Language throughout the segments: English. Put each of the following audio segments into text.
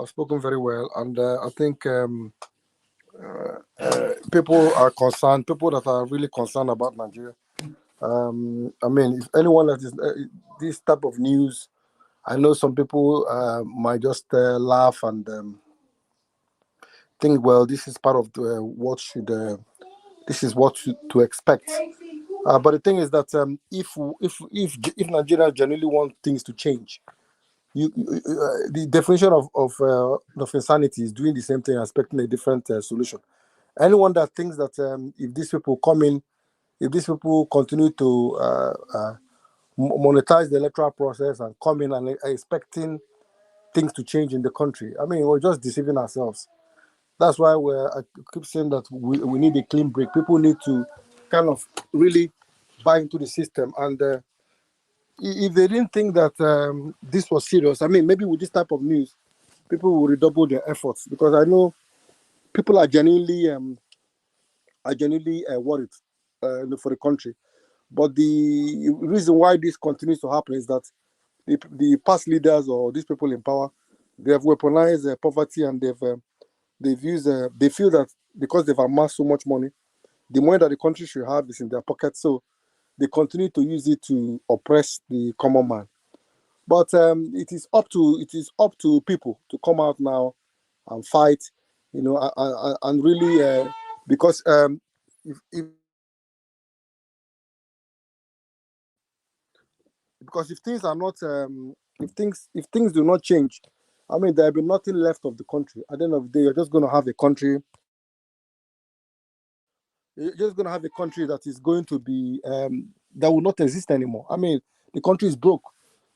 I've spoken very well, and I think people are concerned. People that are really concerned about Nigeria. I mean, if anyone that is this type of news, I know some people might just laugh and think, well, this is part of what should. This is what to expect. But the thing is that if Nigeria genuinely want things to change, the definition of insanity is doing the same thing, expecting a different solution. Anyone that thinks that if these people come in, if these people continue to monetize the electoral process and come in and expecting things to change in the country, I mean, we're just deceiving ourselves. That's why I keep saying that we need a clean break. People need to kind of really buy into the system. And if they didn't think that this was serious, I mean, maybe with this type of news, people will redouble their efforts, because I know people are genuinely worried for the country. But the reason why this continues to happen is that the past leaders or these people in power, they have weaponized poverty, and they feel that because they've amassed so much money, the money that the country should have is in their pocket. So they continue to use it to oppress the common man. But it is up to people to come out now and fight, and really because if things are not if things do not change, I mean, there will be nothing left of the country. At the end of the day, you're just going to have a country. You're just going to have a country that is going to be that will not exist anymore. I mean, the country is broke.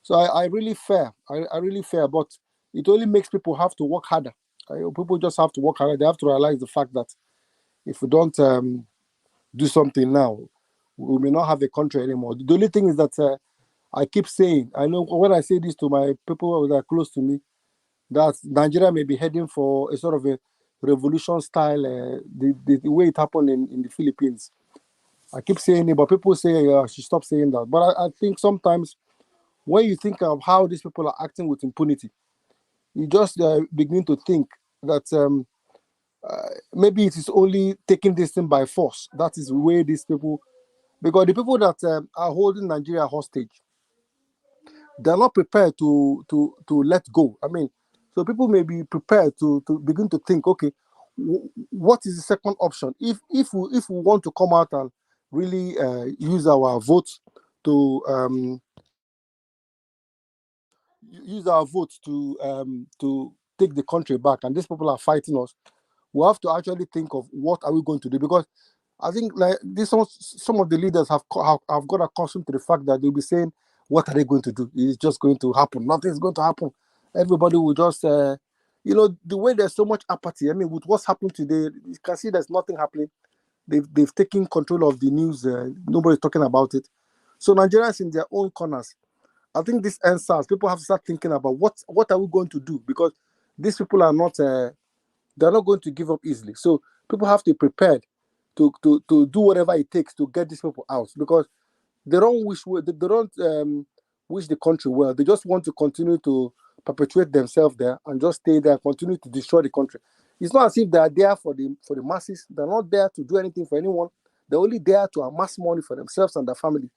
So I really fear. I really fear, but it only makes people have to work harder. People just have to work harder. They have to realize the fact that if we don't do something now, we may not have a country anymore. The only thing is that I keep saying, I know when I say this to my people that are close to me, that Nigeria may be heading for a sort of a revolution style, the way it happened in the Philippines. I keep saying it, but people say I should stop saying that. But I think sometimes when you think of how these people are acting with impunity, you just begin to think that maybe it is only taking this thing by force. That is the way these people, because the people that are holding Nigeria hostage, they're not prepared to let go. I mean, so people may be prepared to begin to think, okay, what is the second option? If we want to come out and really use our votes to take the country back, and these people are fighting us, we have to actually think of what are we going to do, because I think like some of the leaders have got accustomed to the fact that they'll be saying, what are they going to do? It's just going to happen. Nothing's going to happen. Everybody will just, the way there's so much apathy. I mean, with what's happened today, you can see there's nothing happening. They've taken control of the news. Nobody's talking about it. So Nigerians in their own corners. I think this ends SARS. People have to start thinking about what are we going to do, because these people are not they're not going to give up easily. So people have to be prepared to do whatever it takes to get these people out, because they don't wish the country well. They just want to continue to perpetuate themselves there and just stay there, continue to destroy the country. It's not as if they are there for the masses. They're not there to do anything for anyone. They're only there to amass money for themselves and their family.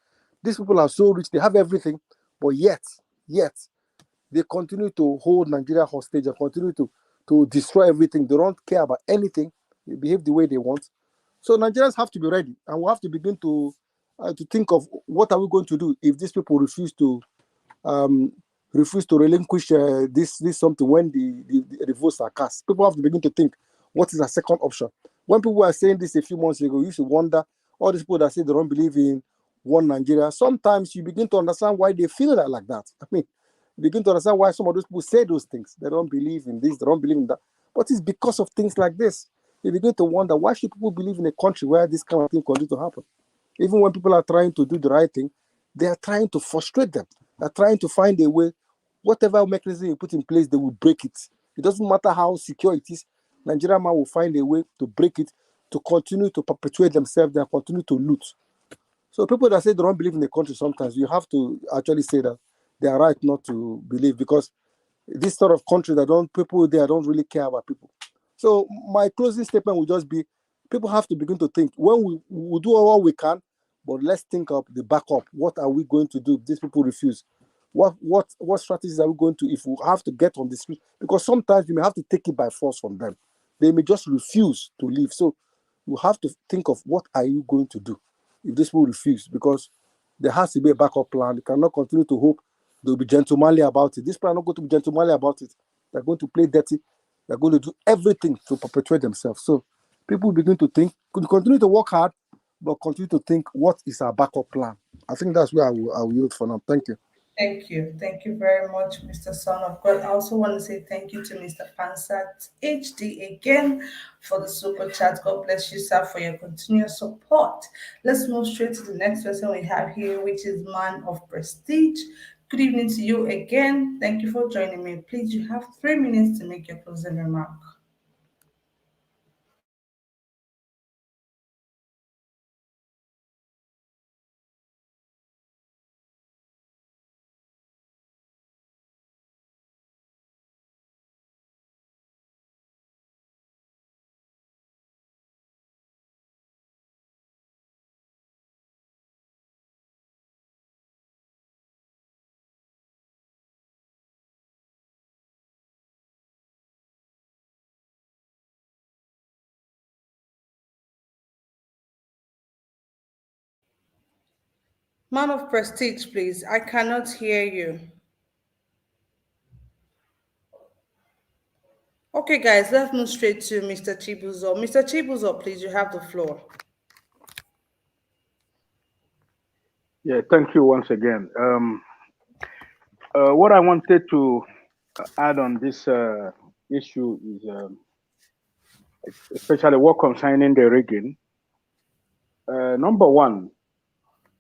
These people are so rich, they have everything, but yet they continue to hold Nigeria hostage and continue to destroy everything. They don't care about anything. They behave the way they want. So Nigerians have to be ready, and we have to begin to think of what are we going to do if these people refuse to relinquish this something when the votes are cast. People have to begin to think, what is a second option? When people were saying this a few months ago, you should wonder, all these people that say they don't believe in one Nigeria, sometimes you begin to understand why they feel like that. I mean, you begin to understand why some of those people say those things. They don't believe in this, they don't believe in that. But it's because of things like this. You begin to wonder, why should people believe in a country where this kind of thing continues to happen? Even when people are trying to do the right thing, they are trying to frustrate them. They're trying to find a way. Whatever mechanism you put in place, they will break it. It doesn't matter how secure it is. Nigerian man will find a way to break it, to continue to perpetuate themselves and continue to loot. So people that say they don't believe in the country, sometimes you have to actually say that they are right not to believe, because this sort of country that people there don't really care about people. So my closing statement will just be, people have to begin to think, when we do all we can, but let's think of the backup. What are we going to do if these people refuse? What strategies are we going to, if we have to get on the street? Because sometimes you may have to take it by force from them. They may just refuse to leave. So you have to think of, what are you going to do if these people refuse? Because there has to be a backup plan. You cannot continue to hope they'll be gentlemanly about it. These people are not going to be gentlemanly about it. They're going to play dirty. They're going to do everything to perpetuate themselves. So people begin to think, could continue to work hard, but continue to think, what is our backup plan? I think that's where I will yield for now. Thank you. Thank you. Thank you very much, Mr. Son of God. I also want to say thank you to Mr. Pansat HD again for the super chat. God bless you, sir, for your continuous support. Let's move straight to the next person we have here, which is Man of Prestige. Good evening to you again. Thank you for joining me. Please, you have 3 minutes to make your closing remark. Man of Prestige, please. I cannot hear you. Okay, guys, let's move straight to Mr. Chibuzo. Mr. Chibuzo, please, you have the floor. Yeah, thank you once again. What I wanted to add on this issue is, especially what concerning the rigging. Number one,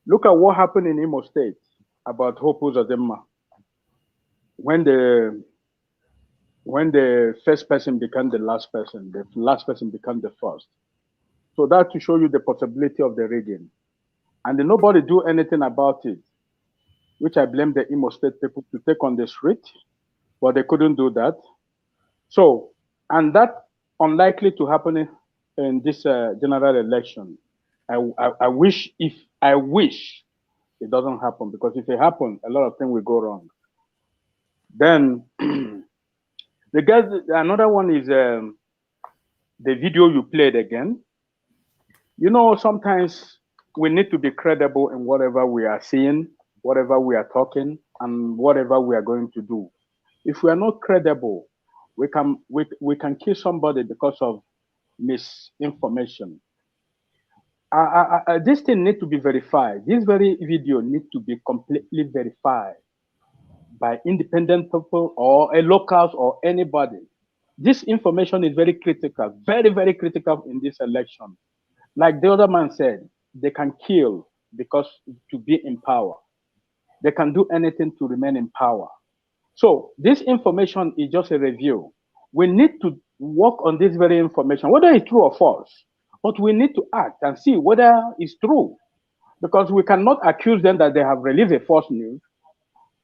look at what happened in Imo State about Hope Uzodinma when the first person became the last person became the first. So that to show you the possibility of the rigging, and then nobody do anything about it, which I blame the Imo State people to take on the street, but they couldn't do that. So, and that unlikely to happen in this general election. I wish it doesn't happen, because if it happens, a lot of things will go wrong. Then another one is the video you played again. You know, sometimes we need to be credible in whatever we are seeing, whatever we are talking, and whatever we are going to do. If we are not credible, we can kill somebody because of misinformation. This thing need to be verified. This very video need to be completely verified by independent people or a locals or anybody. This information is very critical, very, very critical in this election. Like the other man said, they can kill because to be in power. They can do anything to remain in power. So this information is just a review. We need to work on this very information, whether it's true or false, but we need to act and see whether it's true, because we cannot accuse them that they have released a false news,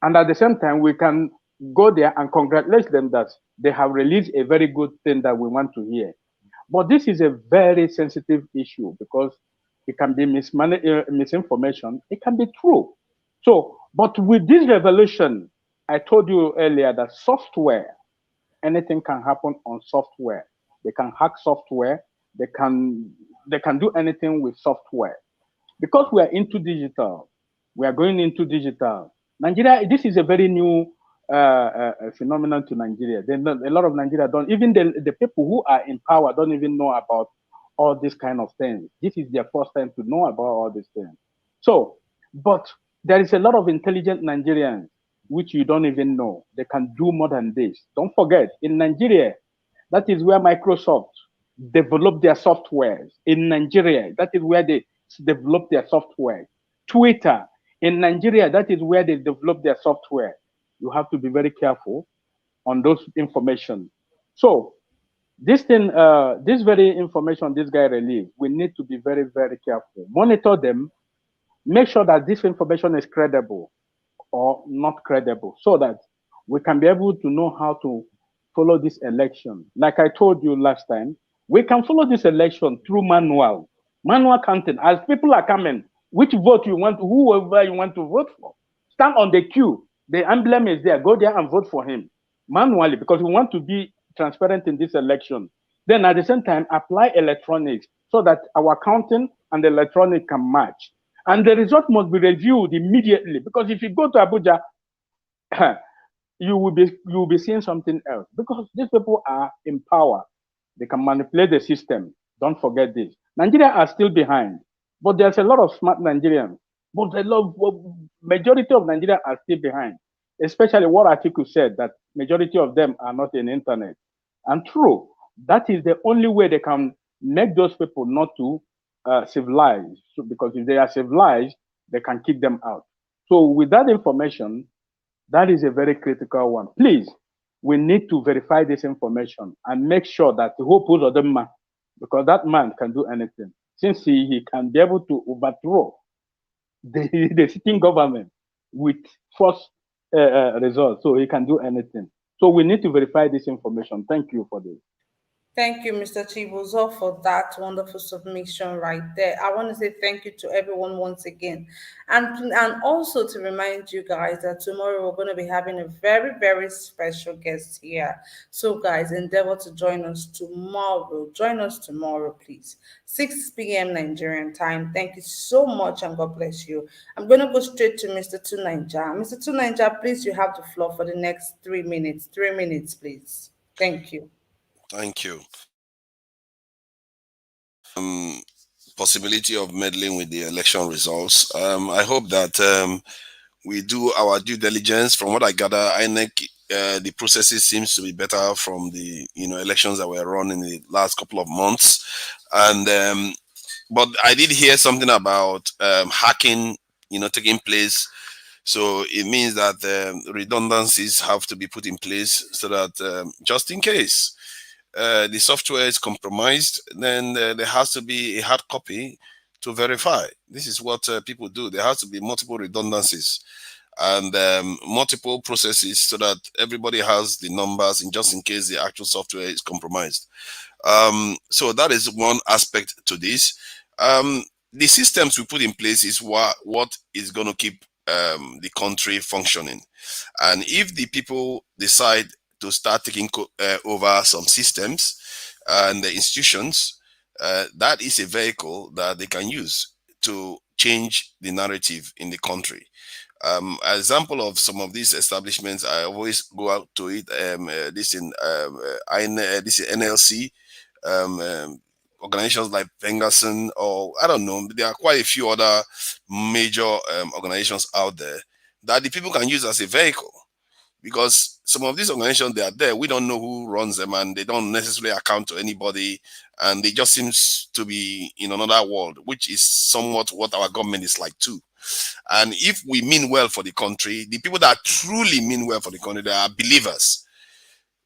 and at the same time we can go there and congratulate them that they have released a very good thing that we want to hear. But this is a very sensitive issue, because it can be misinformation, it can be true. So, but with this revolution, I told you earlier that software, anything can happen on software. They can hack software. They can do anything with software. Because we are into digital, we are going into digital. Nigeria, this is a very new phenomenon to Nigeria. A lot of Nigeria don't, even the people who are in power don't even know about all these kind of things. This is their first time to know about all these things. So, but there is a lot of intelligent Nigerians which you don't even know. They can do more than this. Don't forget, in Nigeria, that is where Microsoft developed their software. In Nigeria, that is where they develop their software. Twitter, in Nigeria, that is where they develop their software. You have to be very careful on those information. So this thing, this very information this guy released, we need to be very, very careful. Monitor them, make sure that this information is credible or not credible, so that we can be able to know how to follow this election. Like I told you last time, we can follow this election through manual counting. As people are coming, which vote you want, whoever you want to vote for, stand on the queue. The emblem is there. Go there and vote for him manually because we want to be transparent in this election. Then at the same time, apply electronics so that our counting and the electronic can match. And the result must be reviewed immediately because if you go to Abuja, you will be seeing something else because these people are in power. They can manipulate the system. Don't forget this. Nigeria are still behind, but there's a lot of smart Nigerians. But majority of Nigeria are still behind, especially what Atiku said that majority of them are not in internet. And true, that is the only way they can make those people not to civilize. So, because if they are civilized, they can kick them out. So with that information, that is a very critical one. Please, we need to verify this information and make sure that the whole post of the man, because that man can do anything. Since he can be able to overthrow the sitting government with force results, so he can do anything. So we need to verify this information. Thank you for this. Thank you, Mr. Chibuzo, for that wonderful submission right there. I want to say thank you to everyone once again. And also to remind you guys that tomorrow we're going to be having a very, very special guest here. So, guys, endeavor to join us tomorrow. Join us tomorrow, please. 6 p.m. Nigerian time. Thank you so much and God bless you. I'm going to go straight to Mr. Tunanja. Mr. Tunanja, please, you have the floor for the next 3 minutes. 3 minutes, please. Thank you. Thank you. Possibility of meddling with the election results. I hope that we do our due diligence. From what I gather, INEC, the processes seems to be better from the elections that were run in the last couple of months, and but I did hear something about hacking, taking place. So it means that redundancies have to be put in place so that just in case the software is compromised, then there has to be a hard copy to verify. This is what people do. There has to be multiple redundancies and multiple processes so that everybody has the numbers in just in case the actual software is compromised. So that is one aspect to this. The systems we put in place is what is going to keep the country functioning. And if the people decide to start taking over some systems and the institutions, that is a vehicle that they can use to change the narrative in the country. An example of some of these establishments, I always go out to it. This NLC, organizations like Pengerson, or I don't know, there are quite a few other major organizations out there that the people can use as a vehicle. Because some of these organizations, they are there, we don't know who runs them, and they don't necessarily account to anybody, and they just seems to be in another world, which is somewhat what our government is like too. And if we mean well for the country, the people that truly mean well for the country, they are believers.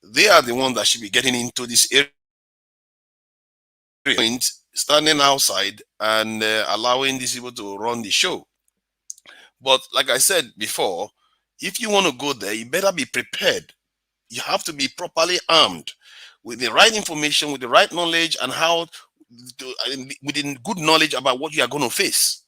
They are the ones that should be getting into this area, standing outside and allowing these people to run the show. But like I said before, if you want to go there, you better be prepared. You have to be properly armed with the right information, with the right knowledge, and within good knowledge about what you are going to face.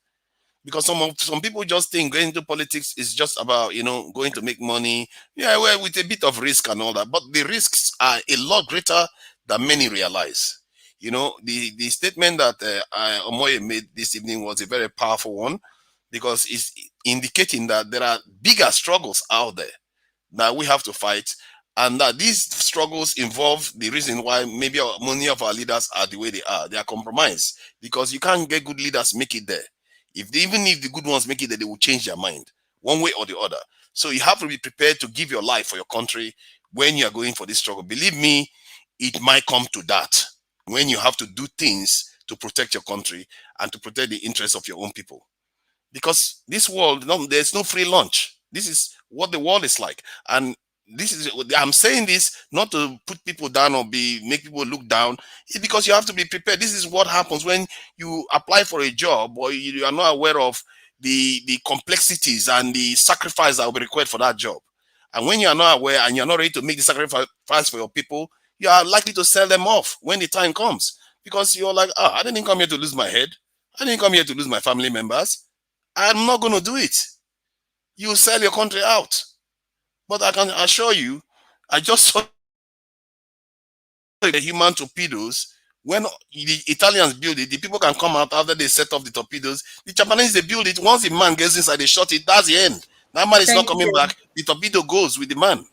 Because some people just think going into politics is just about going to make money. Yeah, well, with a bit of risk and all that, but the risks are a lot greater than many realize. The statement that Omoye made this evening was a very powerful one, because it's indicating that there are bigger struggles out there that we have to fight, and that these struggles involve the reason why maybe many of our leaders are the way they are. They are compromised, because you can't get good leaders make it there. Even if the good ones make it there, they will change their mind one way or the other. So you have to be prepared to give your life for your country when you are going for this struggle. Believe me, it might come to that, when you have to do things to protect your country and to protect the interests of your own people. Because this world, there's no free lunch. This is what the world is like. And I'm saying this not to put people down or make people look down. It's because you have to be prepared. This is what happens when you apply for a job, or you are not aware of the complexities and the sacrifice that will be required for that job. And when you are not aware and you're not ready to make the sacrifice for your people, you are likely to sell them off when the time comes. Because you're like, I didn't come here to lose my head. I didn't come here to lose my family members. I'm not going to do it. You sell your country out. But I can assure you, I just saw the human torpedoes. When the Italians build it, the people can come out after they set off the torpedoes. The Japanese, they build it. Once the man gets inside, they shot it. That's the end. That man is not Thank coming you. back. The torpedo goes with the man.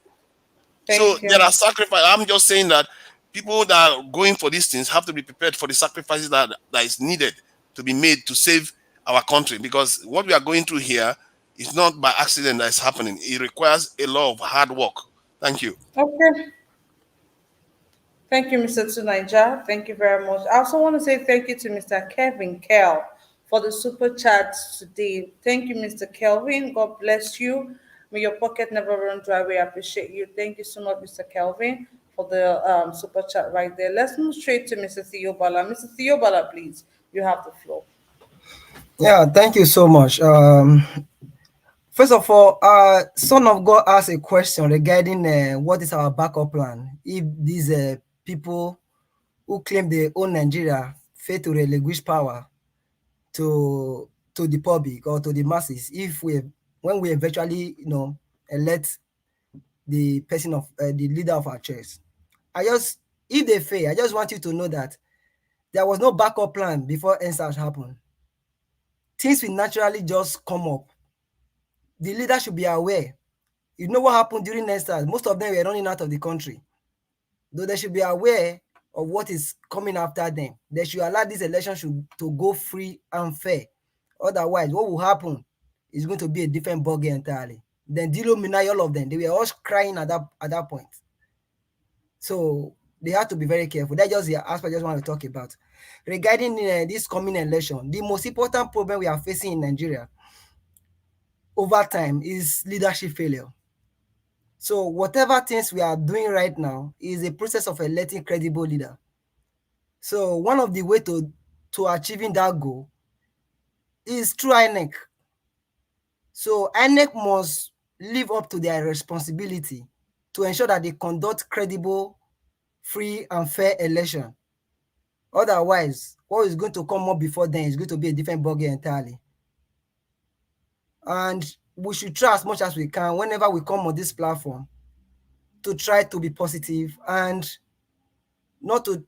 So Thank there you. are sacrifices. I'm just saying that people that are going for these things have to be prepared for the sacrifices that is needed to be made to save our country. Because what we are going through here is not by accident that is happening. It requires a lot of hard work. Thank you. Okay. Thank you, Mr. Tunaija. Thank you very much. I also want to say thank you to Mr. Kevin Kell for the super chat today. Thank you, Mr. Kelvin. God bless you. May your pocket never run dry. We appreciate you. Thank you so much, Mr. Kelvin, for the super chat right there. Let's move straight to Mr. Theobala. Mr. Theobala, please, you have the floor. Yeah, thank you so much. First of all, Son of God asked a question regarding what is our backup plan if these people who claim they own Nigeria fail to relinquish power to the public or to the masses. If when we eventually elect the person of the leader of our church, if they fail, I just want you to know that there was no backup plan before NSAS happened. Things will naturally just come up. The leader should be aware. You know what happened during NSAS? Most of them were running out of the country. Though they should be aware of what is coming after them. They should allow this election to go free and fair. Otherwise, what will happen is going to be a different ballgame entirely. Then Dilo Minai, all of them, they were all crying at that point. So they have to be very careful. That's just the aspect I just want to talk about. Regarding this coming election, the most important problem we are facing in Nigeria over time is leadership failure. So whatever things we are doing right now is a process of electing credible leader. So one of the way to achieving that goal is through INEC. So INEC must live up to their responsibility to ensure that they conduct credible, free, and fair election. Otherwise, what is going to come up before then is going to be a different ballgame entirely. And we should try as much as we can whenever we come on this platform to try to be positive and not to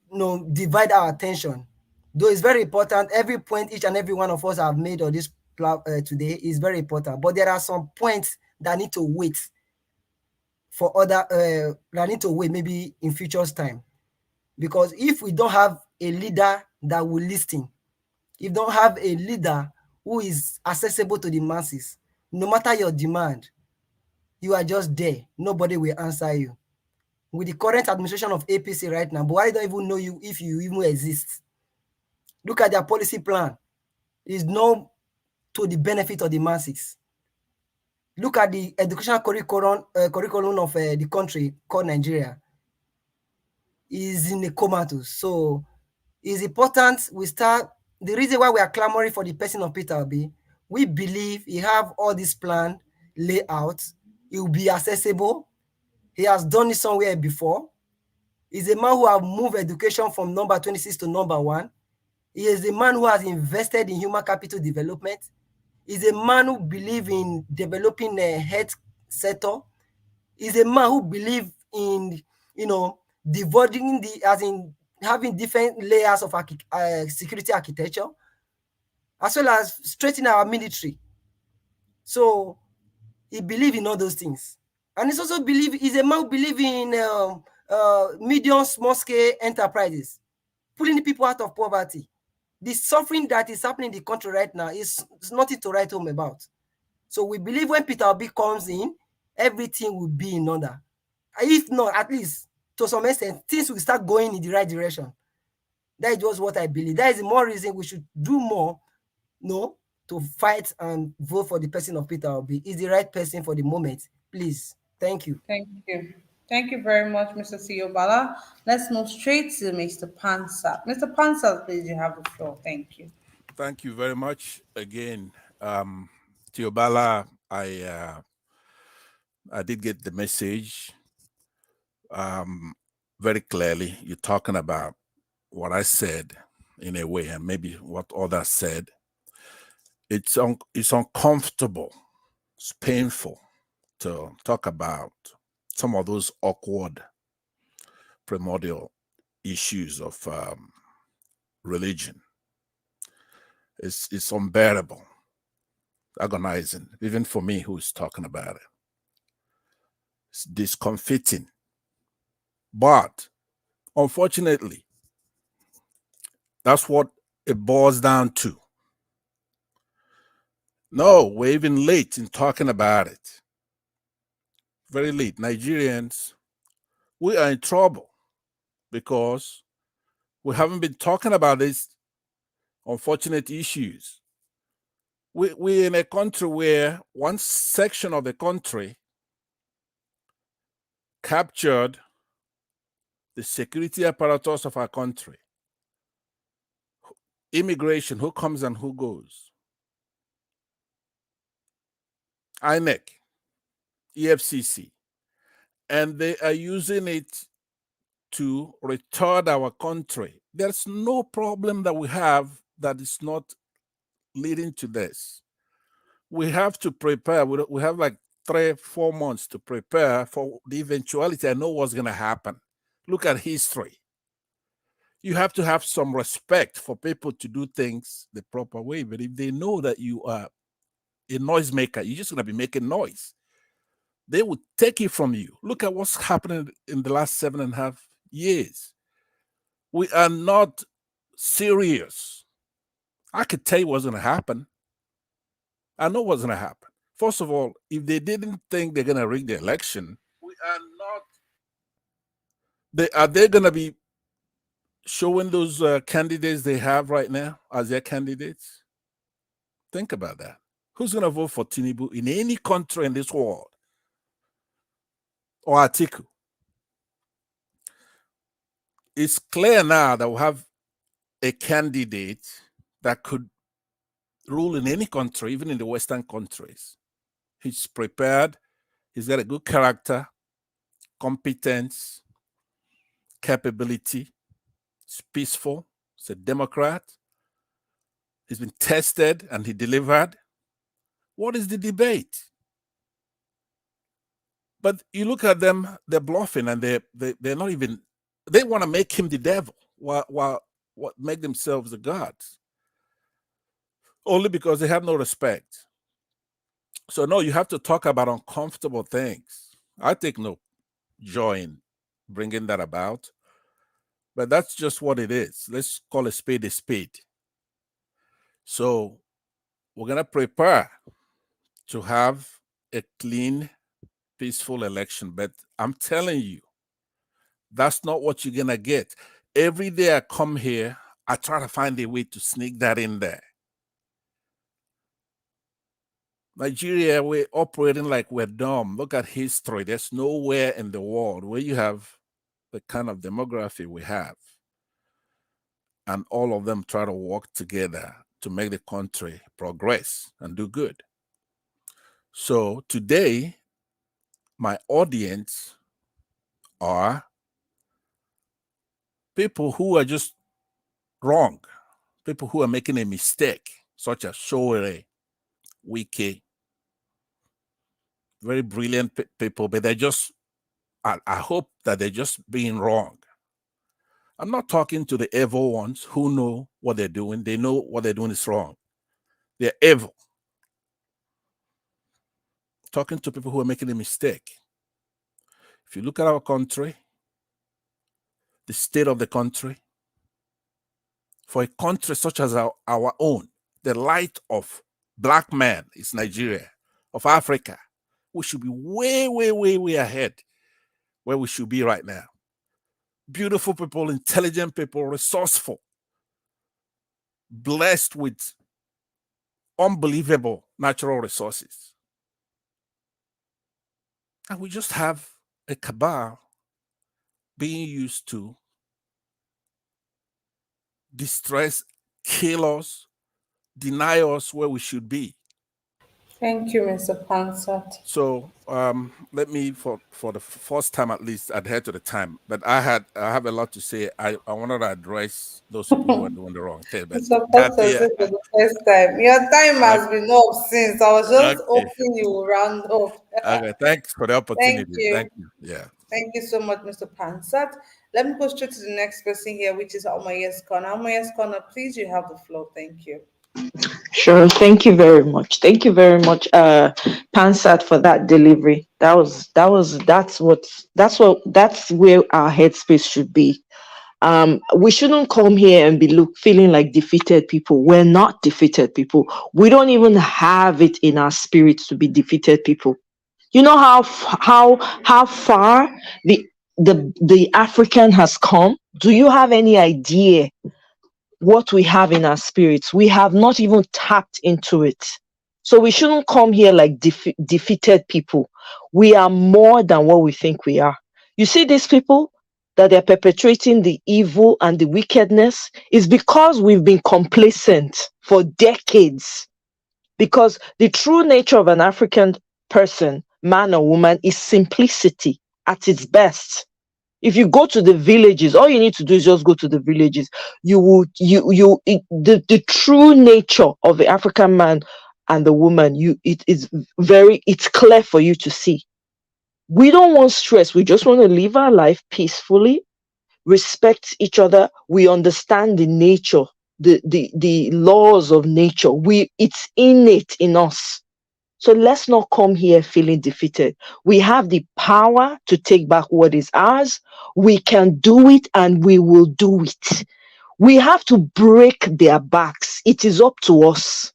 divide our attention. Though it's very important, every point each and every one of us have made on this today is very important. But there are some points that need to wait for that need to wait maybe in future's time. Because if we don't have a leader that will listen, if you don't have a leader who is accessible to the masses, no matter your demand, you are just there. Nobody will answer you. With the current administration of APC right now, Buhari don't even know you if you even exist. Look at their policy plan. It's not to the benefit of the masses. Look at the educational curriculum of the country called Nigeria. Is in a comatose. So it's important we start. The reason why we are clamoring for the person of Peter Obi, we believe he have all this plan laid out. It will be accessible. He has done it somewhere before. He's a man who have moved education from number 26 to number 1. He is a man who has invested in human capital development. He's a man who believes in developing a health sector. He's a man who believes in, dividing having different layers of security architecture, as well as strengthening our military. So he believes in all those things. And he's also he's a man who believes in medium, small-scale enterprises, pulling people out of poverty. The suffering that is happening in the country right now is nothing to write home about. So we believe when Peter Obi comes in, everything will be in order. If not, at least to some extent, things will start going in the right direction. That is just what I believe. That is the more reason we should do more, to fight and vote for the person of Peter Obi. Is the right person for the moment. Please. Thank you. Thank you. Thank you very much, Mr. Theobala. Let's move straight to Mr. Pansa. Mr. Pansa, please, you have the floor. Thank you. Thank you very much again. Theobala, I did get the message very clearly. You're talking about what I said in a way, and maybe what others said. It's uncomfortable. It's painful to talk about some of those awkward primordial issues of religion. It's unbearable, agonizing, even for me who's talking about it. It's discomforting. But unfortunately, that's what it boils down to. No, we're even late in talking about it. Very late. Nigerians, we are in trouble because we haven't been talking about these unfortunate issues. We're in a country where one section of the country captured the security apparatus of our country. Immigration, who comes and who goes. INEC, EFCC. And they are using it to retard our country. There's no problem that we have that is not leading to this. We have to prepare. We have like 3-4 months to prepare for the eventuality. I know what's going to happen. Look at history. You have to have some respect for people to do things the proper way. But if they know that you are a noisemaker, you're just going to be making noise. They will take it from you. Look at what's happening in the last 7.5 years. We are not serious. I could tell you what's going to happen. I know what's going to happen. First of all, if they didn't think they're going to rig the election, we are not. Are they going to be showing those candidates they have right now as their candidates? Think about that. Who's going to vote for Tinubu in any country in this world? Or Atiku? It's clear now that we have a candidate that could rule in any country, even in the Western countries. He's prepared. He's got a good character, competence, capability. He's peaceful. He's a Democrat. He's been tested and he delivered. What is the debate? But you look at them, they're bluffing and they're not even, they want to make him the devil while make themselves the gods. Only because they have no respect. So no, you have to talk about uncomfortable things. I take no joy in bringing that about, but that's just what it is. Let's call a spade a spade. So we're going to prepare to have a clean, peaceful election. But I'm telling you, that's not what you're going to get. Every day I come here, I try to find a way to sneak that in there. Nigeria, we're operating like we're dumb. Look at history. There's nowhere in the world where you have the kind of demography we have. And all of them try to work together to make the country progress and do good. So today, my audience are people who are just wrong, people who are making a mistake, such as Showere, Wike, very brilliant people, but they're just, I hope that they're just being wrong. I'm not talking to the evil ones who know what they're doing. They know what they're doing is wrong. They're evil. Talking to people who are making a mistake. If you look at our country, the state of the country, for a country such as our own, the light of black man is Nigeria, of Africa. We should be way, way, way, way ahead where we should be right now. Beautiful people, intelligent people, resourceful, blessed with unbelievable natural resources. And we just have a cabal being used to distress, kill us, deny us where we should be. Thank you, Mr. Pansat. So let me, for the first time at least, adhere to the time. But I have a lot to say. I wanted to address those people who are doing the wrong thing. But Mr. Kathy, Pastor, for the first time. Your time okay, has been up since. I was just okay, hoping you will round up. okay. Thanks for the Thank opportunity. you. Thank you. Yeah. Thank you so much, Mr. Pansat. Let me go straight to the next person here, which is Almayes Corner. Almayes Corner, please, you have the floor. Thank you. Sure. Thank you very much. Thank you very much, Pansat, for that delivery. That's where our headspace should be. We shouldn't come here and be feeling like defeated people. We're not defeated people. We don't even have it in our spirit to be defeated people. You know how far the African has come? Do you have any idea what we have in our spirits? We have not even tapped into it. So we shouldn't come here like defeated people. We are more than what we think we are. You see, these people that they're perpetrating the evil and the wickedness is because we've been complacent for decades. Because the true nature of an African person, man or woman, is simplicity at its best. If you go to the villages, all you need to do is just go to the villages. The true nature of the African man and the woman, it's clear for you to see. We don't want stress. We just want to live our life peacefully, respect each other. We understand the nature, the laws of nature. It's innate in us. So let's not come here feeling defeated. We have the power to take back what is ours. We can do it and we will do it. We have to break their backs. It is up to us.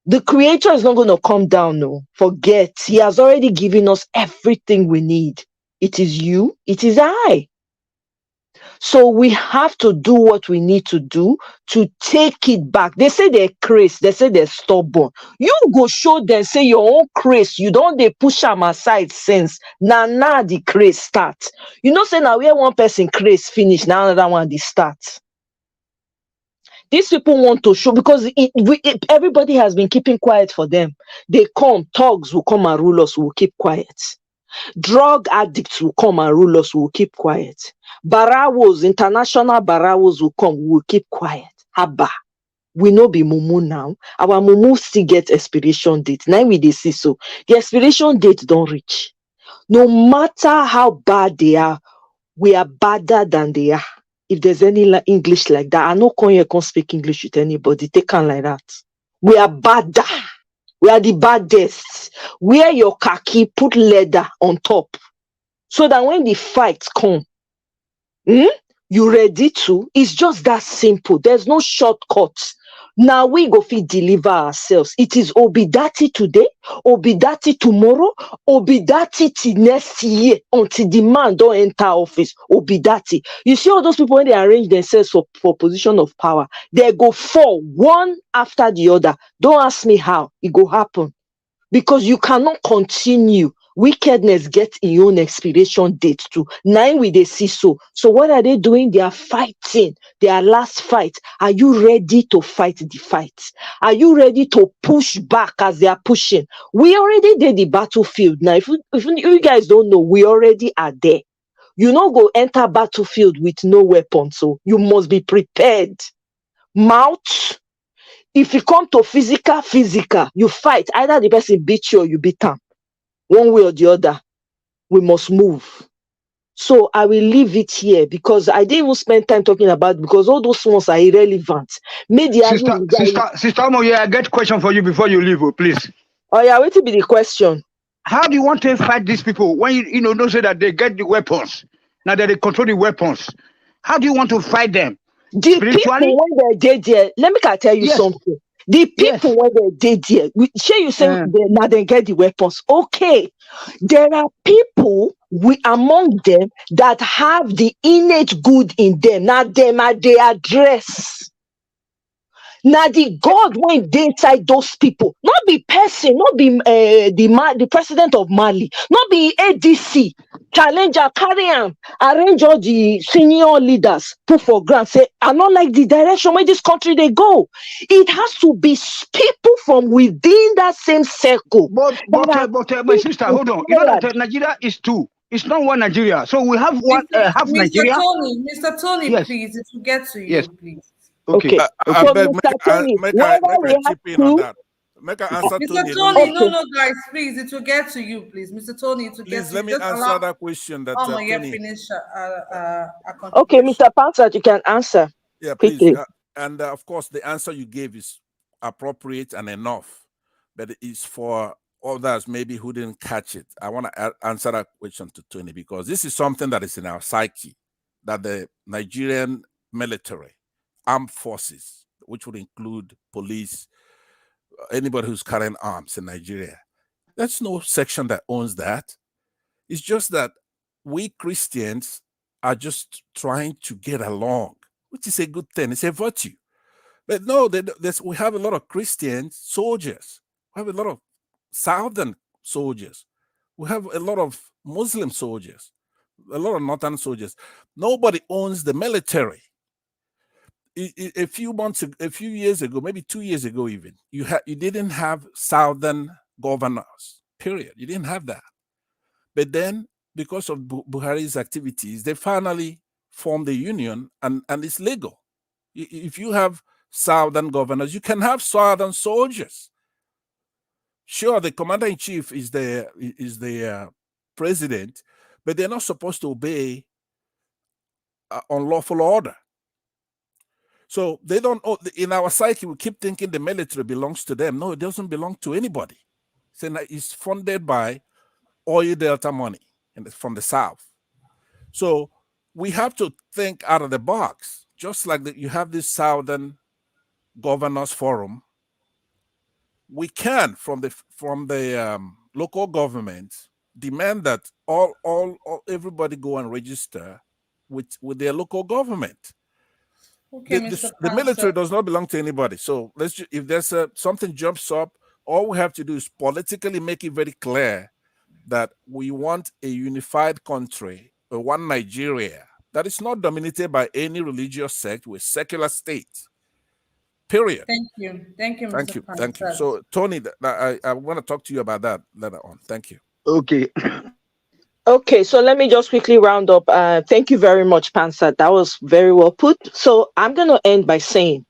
The Creator is not going to come down, no. Forget. He has already given us everything we need. It is you, it is I. So we have to do what we need to do to take it back. They say they're crazy. They say they're stubborn. You go show them, say your own crazy. You don't, they push them aside since. Now the craze start. You know, say now where one person craze finish, now another one they start. These people want to show because everybody has been keeping quiet for them. They come, thugs will come and rule us, we'll keep quiet. Drug addicts will come and rule us, we'll keep quiet. Barawos, international barawos will come, we'll keep quiet. Haba. We no be mumu now. Our mumu still get expiration date. Now we dey see so. The expiration date don't reach. No matter how bad they are, we are badder than they are. If there's any English like that, I no come here can't speak English with anybody. Take on like that. We are badder. We are the baddest. Wear your khaki, put leather on top. So that when the fights come, you ready to? It's just that simple. There's no shortcuts. Now we go fit deliver ourselves. It is obidati today, obidati tomorrow, obidati till next year until the man don't enter office. Obidati. You see all those people when they arrange themselves for position of power, they go fall one after the other. Don't ask me how it go happen. Because you cannot continue. Wickedness gets in your own expiration date too. 9 we they see so. So what are they doing? They are fighting. Their last fight. Are you ready to fight the fight? Are you ready to push back as they are pushing? We already did the battlefield. Now, if you guys don't know, we already are there. You no go enter battlefield with no weapon. So you must be prepared. Mouth. If you come to physical, you fight. Either the person beat you or you beat him. One way or the other, we must move. So I will leave it here because I didn't even spend time talking about it because all those ones are irrelevant. Sister Omoye, I get a question for you before you leave, please. Oh yeah, wait to be the question. How do you want to fight these people when you don't say that they get the weapons? Now that they control the weapons. How do you want to fight them? The people when they did there, let me tell you something. The people when they did there, you say now they get the weapons. Okay. There are people among them that have the innate good in them. Now them are they address. Now the God when they inside those people, not be person, not be the president of Mali, not be ADC. challenge am, carry am, arrange all the senior leaders, put for ground, say, I not like the direction where this country they go. It has to be people from within that same circle. But my sister, hold on. You know that Nigeria is two. It's not one Nigeria. So we have one half Nigeria. Mr. Tony, Yes. please, it will get to you, Yes. please. Okay. I So, beg, Mr. Tony, make whether we a have chip in on two, that. Make an answer Mr. Tony. Tony, Okay. no, guys, please, it will get to you, please. Mr. Tony, it will get Please to let you. me Just answer allow that question that Omoye Tony. finish a Okay, contribution. Mr. Pansat, you can answer. Yeah, please. Quickly. And of course, the answer you gave is appropriate and enough, but it's for others maybe who didn't catch it. I want to answer that question to Tony because this is something that is in our psyche, that the Nigerian military, armed forces, which would include police, anybody who's carrying arms in Nigeria, there's no section that owns that. It's just that we Christians are just trying to get along, which is a good thing. It's a virtue. But no, we have a lot of Christian soldiers. We have a lot of Southern soldiers. We have a lot of Muslim soldiers, a lot of Northern soldiers. Nobody owns the military. A few years ago, maybe 2 years ago, even you didn't have Southern governors. Period. You didn't have that. But then, because of Buhari's activities, they finally formed a union, and it's legal. If you have Southern governors, you can have Southern soldiers. Sure, the commander-in-chief is the president, but they're not supposed to obey unlawful order. So they don't. In our psyche, we keep thinking the military belongs to them. No, it doesn't belong to anybody. It's funded by oil delta money from the South. So we have to think out of the box. Just like you have this Southern Governors Forum, we can from the local government demand that all everybody go and register with their local government. Okay, The military does not belong to anybody. So if there's something jumps up, all we have to do is politically make it very clear that we want a unified country, a one Nigeria that is not dominated by any religious sect, with secular state. Period. Thank you, Mr. Thank you. So, Tony, I want to talk to you about that later on. Thank you. Okay. Okay, so let me just quickly round up. Thank you very much, Pansat. That was very well put. So I'm going to end by saying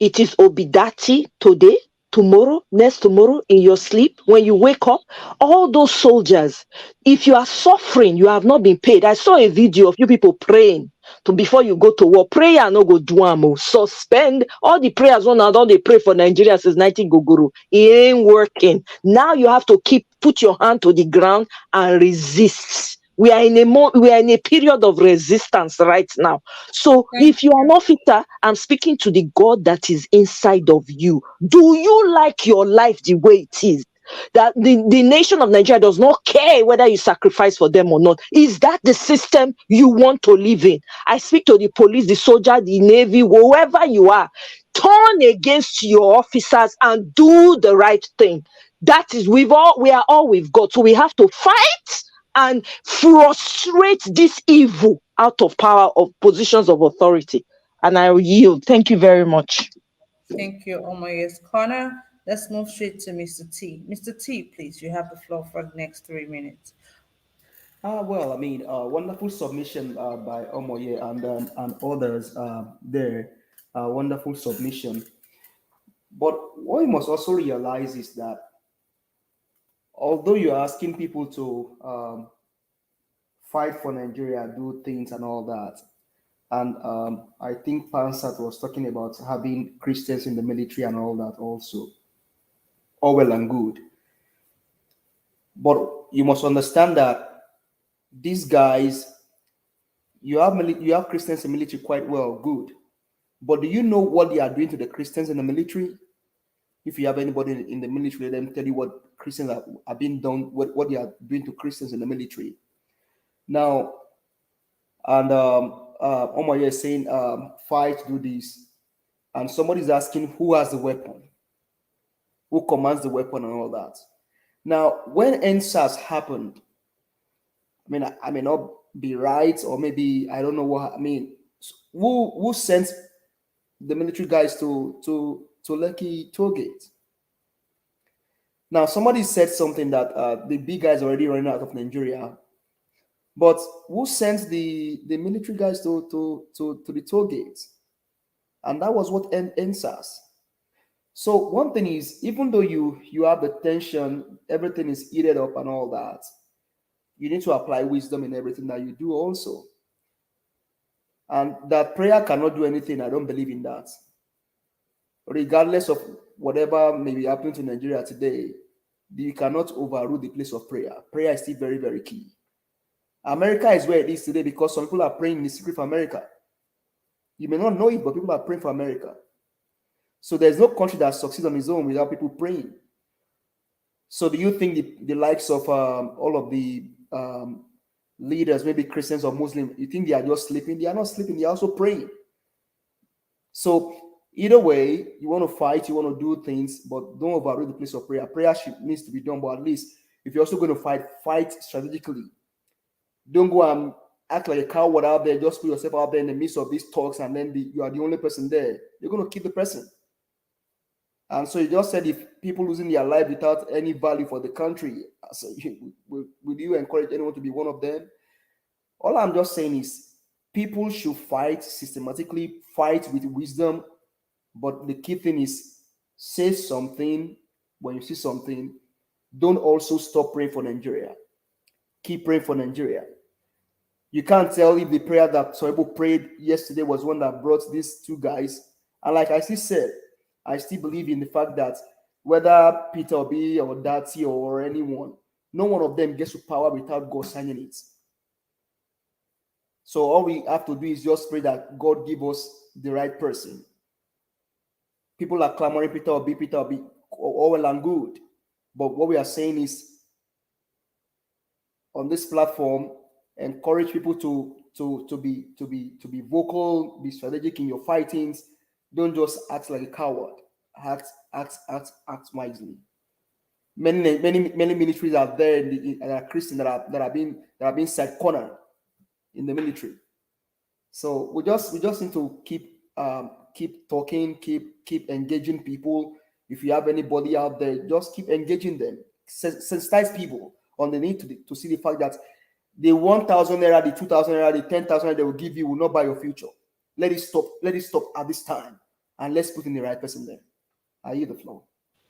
it is Obidati today, tomorrow, next tomorrow, in your sleep, when you wake up. All those soldiers, if you are suffering, you have not been paid. I saw a video of you people praying before you go to war. Prayer no go do am. Suspend all the prayers one and all they pray for Nigeria since 19 Gogoro. It ain't working. Now you have to put your hand to the ground and resist. We are in a period of resistance right now. So if you are not fitter, I'm speaking to the God that is inside of you. Do you like your life the way it is? That the nation of Nigeria does not care whether you sacrifice for them or not. Is that the system you want to live in? I speak to the police, the soldier, the navy, whoever you are. Turn against your officers and do the right thing. That is, we are all we've got. So we have to fight and frustrate this evil out of power of positions of authority. And I will yield. Thank you very much. Thank you, Omoye's Corner. Let's move straight to Mr. T. Mr. T, please, you have the floor for the next 3 minutes. Well, I mean, wonderful submission by Omoye and others there. Wonderful submission. But what you must also realize is that although you're asking people to fight for Nigeria, do things and all that, and I think Pansat was talking about having Christians in the military and all that also, all well and good. But you must understand that these guys, you have Christians in the military quite well, good. But do you know what they are doing to the Christians in the military? If you have anybody in the military, let them tell you what Christians are being done, what they are doing to Christians in the military. Now, and Omar is saying, fight, do this. And somebody's asking who has the weapon, who commands the weapon and all that. Now, when NSAS happened, I mean, I may not be right, or maybe I don't know what. I mean, who sent the military guys to Lekki Tollgate? Now, somebody said something that the big guys are already running out of Nigeria, but who sent the military guys to the toll gates? And that was what NSAS. So one thing is, even though you have the tension, everything is heated up and all that, you need to apply wisdom in everything that you do also. And that prayer cannot do anything, I don't believe in that. Regardless of whatever may be happening to Nigeria today, you cannot overrule the place of prayer. Prayer is still very, very key. America is where it is today because some people are praying in the secret for America. You may not know it, but people are praying for America. So there's no country that succeeds on its own without people praying. So do you think the likes of all of the leaders, maybe Christians or Muslims, you think they are just sleeping? They are not sleeping. They are also praying. So either way, you want to fight, you want to do things, but don't overrule the place of prayer. Prayer needs to be done, but at least if you're also going to fight strategically. Don't go and act like a coward out there. Just put yourself out there in the midst of these talks, and then you are the only person there. You're going to keep the person. And so you just said, if people losing their life without any value for the country, so would you encourage anyone to be one of them? All I'm just saying is people should fight systematically, fight with wisdom. But the key thing is say something when you see something. Don't also stop praying for Nigeria. Keep praying for Nigeria. You can't tell if the prayer that some people prayed yesterday was one that brought these two guys. And like I still said, I still believe in the fact that whether Peter Obi or Dati or anyone, no one of them gets to power without God signing it. So all we have to do is just pray that God give us the right person. People are clamoring Peter Obi, all well and good. But what we are saying is, on this platform, encourage people to be vocal, be strategic in your fightings. Don't just act like a coward. Act wisely. Many militaries are there that are Christian that are being side cornered in the military. So we just need to keep talking, keep engaging people. If you have anybody out there, just keep engaging them. Sensitize people on the need to see the fact that the 1,000 naira, the 2,000 naira, the 10,000 naira they will give you will not buy your future. Let it stop at this time, and let's put in the right person there. I yield the floor.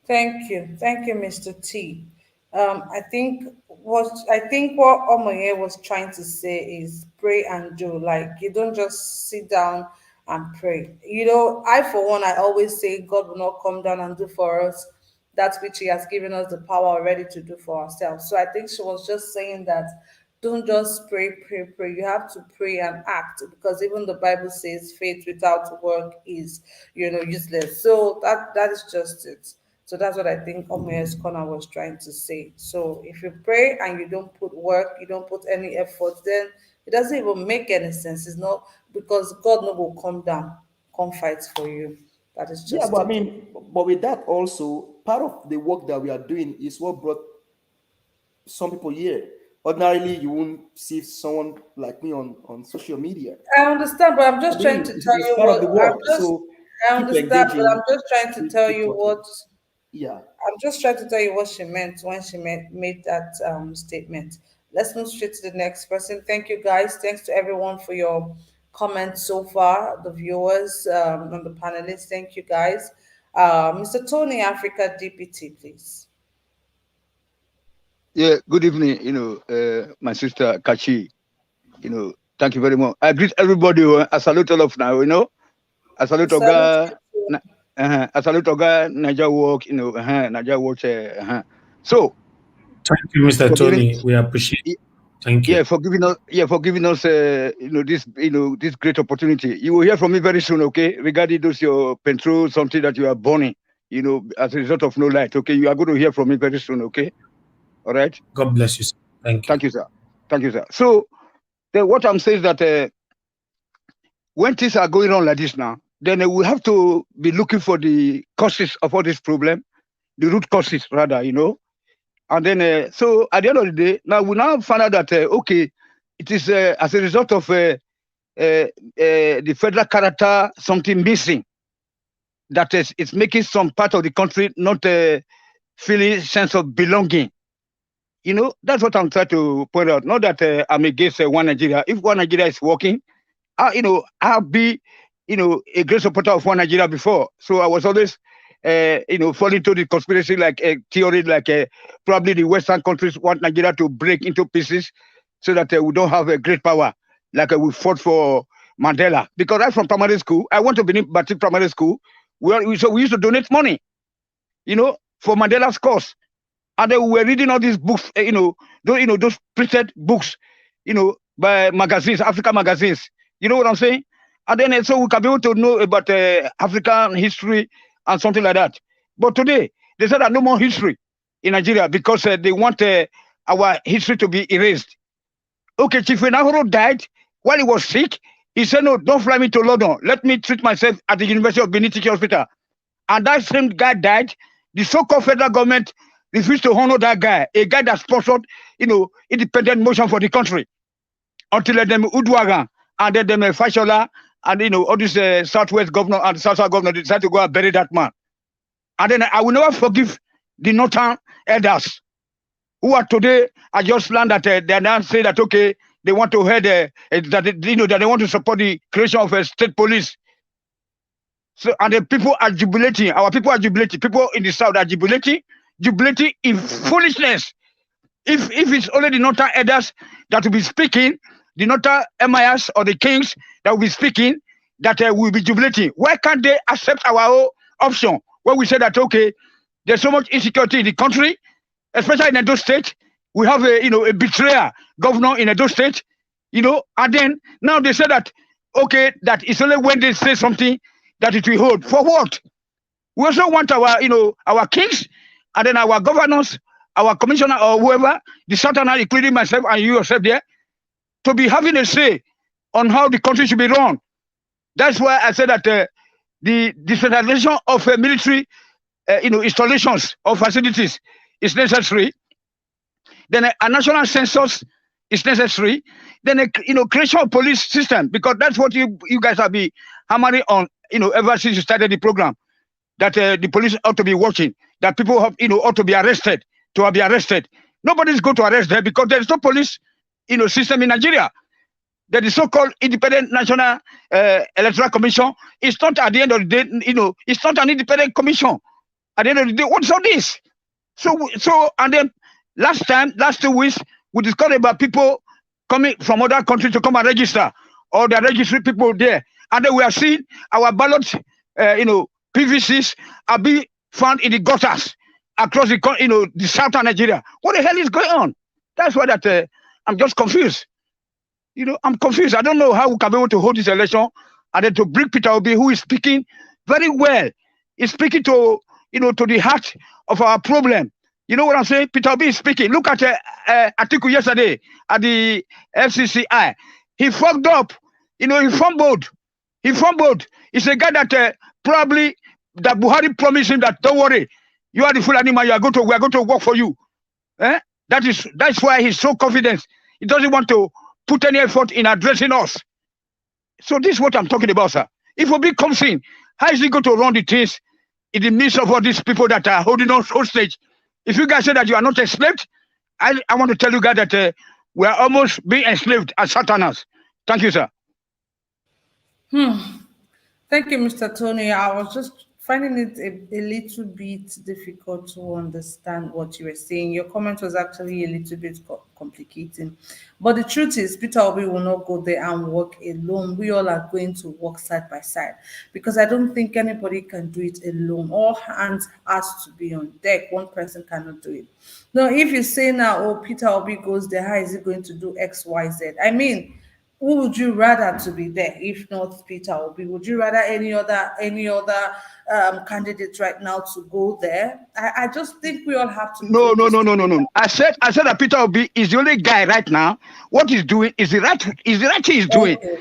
Thank you, Mr. T. I think what Omoye was trying to say is pray and do. Like, you don't just sit down and pray. I for one, I always say God will not come down and do for us that which He has given us the power already to do for ourselves. So I think she was just saying that don't just pray. You have to pray and act, because even the Bible says faith without work is, useless. So that is just it. So that's what I think Omoye's Corner was trying to say. So if you pray and you don't put work, you don't put any effort, then it doesn't even make any sense. It's not, because God no will come down, come fight for you. That is Yeah, just but I it. mean, but with that also, part of the work that we are doing is what brought some people here. Ordinarily, you won't see someone like me on social media. I understand, but I'm I just trying mean, to tell it's you part of what the I'm work. just. So I keep understand, but I'm engaging, just trying to tell keep you talking. what. Yeah. I'm just trying to tell you what she meant when she made that statement. Let's move straight to the next person. Thank you, guys. Thanks to everyone for your comments so far, the viewers and the panelists. Thank you, guys. Mr. Tony, Africa DPT, please. Yeah, good evening, my sister Kachi. Thank you very much. I greet everybody. I salute all of now, I salute Salute Oga. you too. I salute Oga, Niger work, Niger watch. So, Thank you, Mr. for giving, Tony. We appreciate it. Thank yeah, you. for giving us, this great opportunity. You will hear from me very soon, okay? Regarding those your petrol, something that you are burning, as a result of no light, okay? You are going to hear from me very soon, okay? All right. God bless you, sir. Thank you. Thank you, sir. Thank you, sir. So, what I'm saying is that when things are going on like this now, then we have to be looking for the causes of all this problem, the root causes rather, And then, so at the end of the day, now we now find out that, okay, it is as a result of the federal character, something missing, that is it's making some part of the country not feeling sense of belonging. You know, that's what I'm trying to point out. Not that I'm against one Nigeria. If one Nigeria is working, I'll be, a great supporter of one Nigeria before. So I was always, falling into the conspiracy like a theory, like probably the Western countries want Nigeria to break into pieces so that we don't have a great power, like we fought for Mandela. Because I'm from primary school. I went to Benin Baptist Primary School. So we used to donate money, for Mandela's cause. And then we were reading all these books, those printed books, by magazines, African magazines. You know what I'm saying? And then so we can be able to know about African history and something like that. But today, they said that no more history in Nigeria because they want our history to be erased. Okay, Chief Enahoro died while he was sick. He said, no, don't fly me to London. Let me treat myself at the University of Benin Teaching Hospital. And that same guy died. The so-called federal government refused to honor that guy, a guy that sponsored, independent motion for the country. Until them Udwagan and then them Fashola and, all these Southwest governor and South governor decided to go and bury that man. And then I will never forgive the Northern elders who are today, I just learned that they now say that, okay, they want to head, that they want to support the creation of a state police. So, and the people are jubilating. Our people are jubilating. People in the South are jubilating in foolishness. If it's only the Northern elders that will be speaking, the Northern emirs or the kings that will be speaking, that will be jubilating. Why can't they accept our own option where we say that, okay, there's so much insecurity in the country, especially in Edo State. We have a betrayer governor in Edo State, and then now they say that, okay, that it's only when they say something that it will hold. For what? We also want our kings and then our governors, our commissioner or whoever, the Southerners, including myself and you yourself there, to be having a say on how the country should be run. That's why I said that the decentralization of military, installations or facilities is necessary. Then a national census is necessary. Then creation of police system, because that's what you guys have been hammering on, ever since you started the program, that the police ought to be watching, that people have, ought to be arrested, Nobody's going to arrest them because there is no police, system in Nigeria. That the so-called Independent National Electoral Commission is not, at the end of the day, it's not an independent commission. At the end of the day, what's all this? So, and then last 2 weeks, we discussed about people coming from other countries to come and register, or the registry people there. And then we are seeing our ballot, PVCs are being found in the gutters across the southern Nigeria. What the hell is going on? That's why that I'm just confused. I'm confused. I don't know how we can be able to hold this election and then to bring Peter Obi, who is speaking very well. He's speaking to, to the heart of our problem. You know what I'm saying? Peter Obi is speaking. Look at Atiku yesterday at the FCCI. He fucked up. He fumbled. It's a guy that probably that Buhari promised him that, don't worry, you are the full animal. We are going to work for you. That's why he's so confident. He doesn't want to put any effort in addressing us. So this is what I'm talking about, sir. If Obi comes in, how is he going to run the things in the midst of all these people that are holding us hostage? If you guys say that you are not enslaved, I want to tell you guys that we are almost being enslaved as Satanas. Thank you, sir. Thank you, Mr. Tony. I was just finding it a little bit difficult to understand what you were saying. Your comment was actually a little bit complicating. But the truth is, Peter Obi will not go there and work alone. We all are going to work side by side, because I don't think anybody can do it alone. All hands has to be on deck. One person cannot do it. Now, if you say now, oh, Peter Obi goes there, how is he going to do X, Y, Z? I mean, who would you rather to be there if not Peter Obi? Would you rather any other candidate right now to go there? I just think we all have to. No. I said that Peter Obi is the only guy right now. What he's doing is the right he's doing. Okay.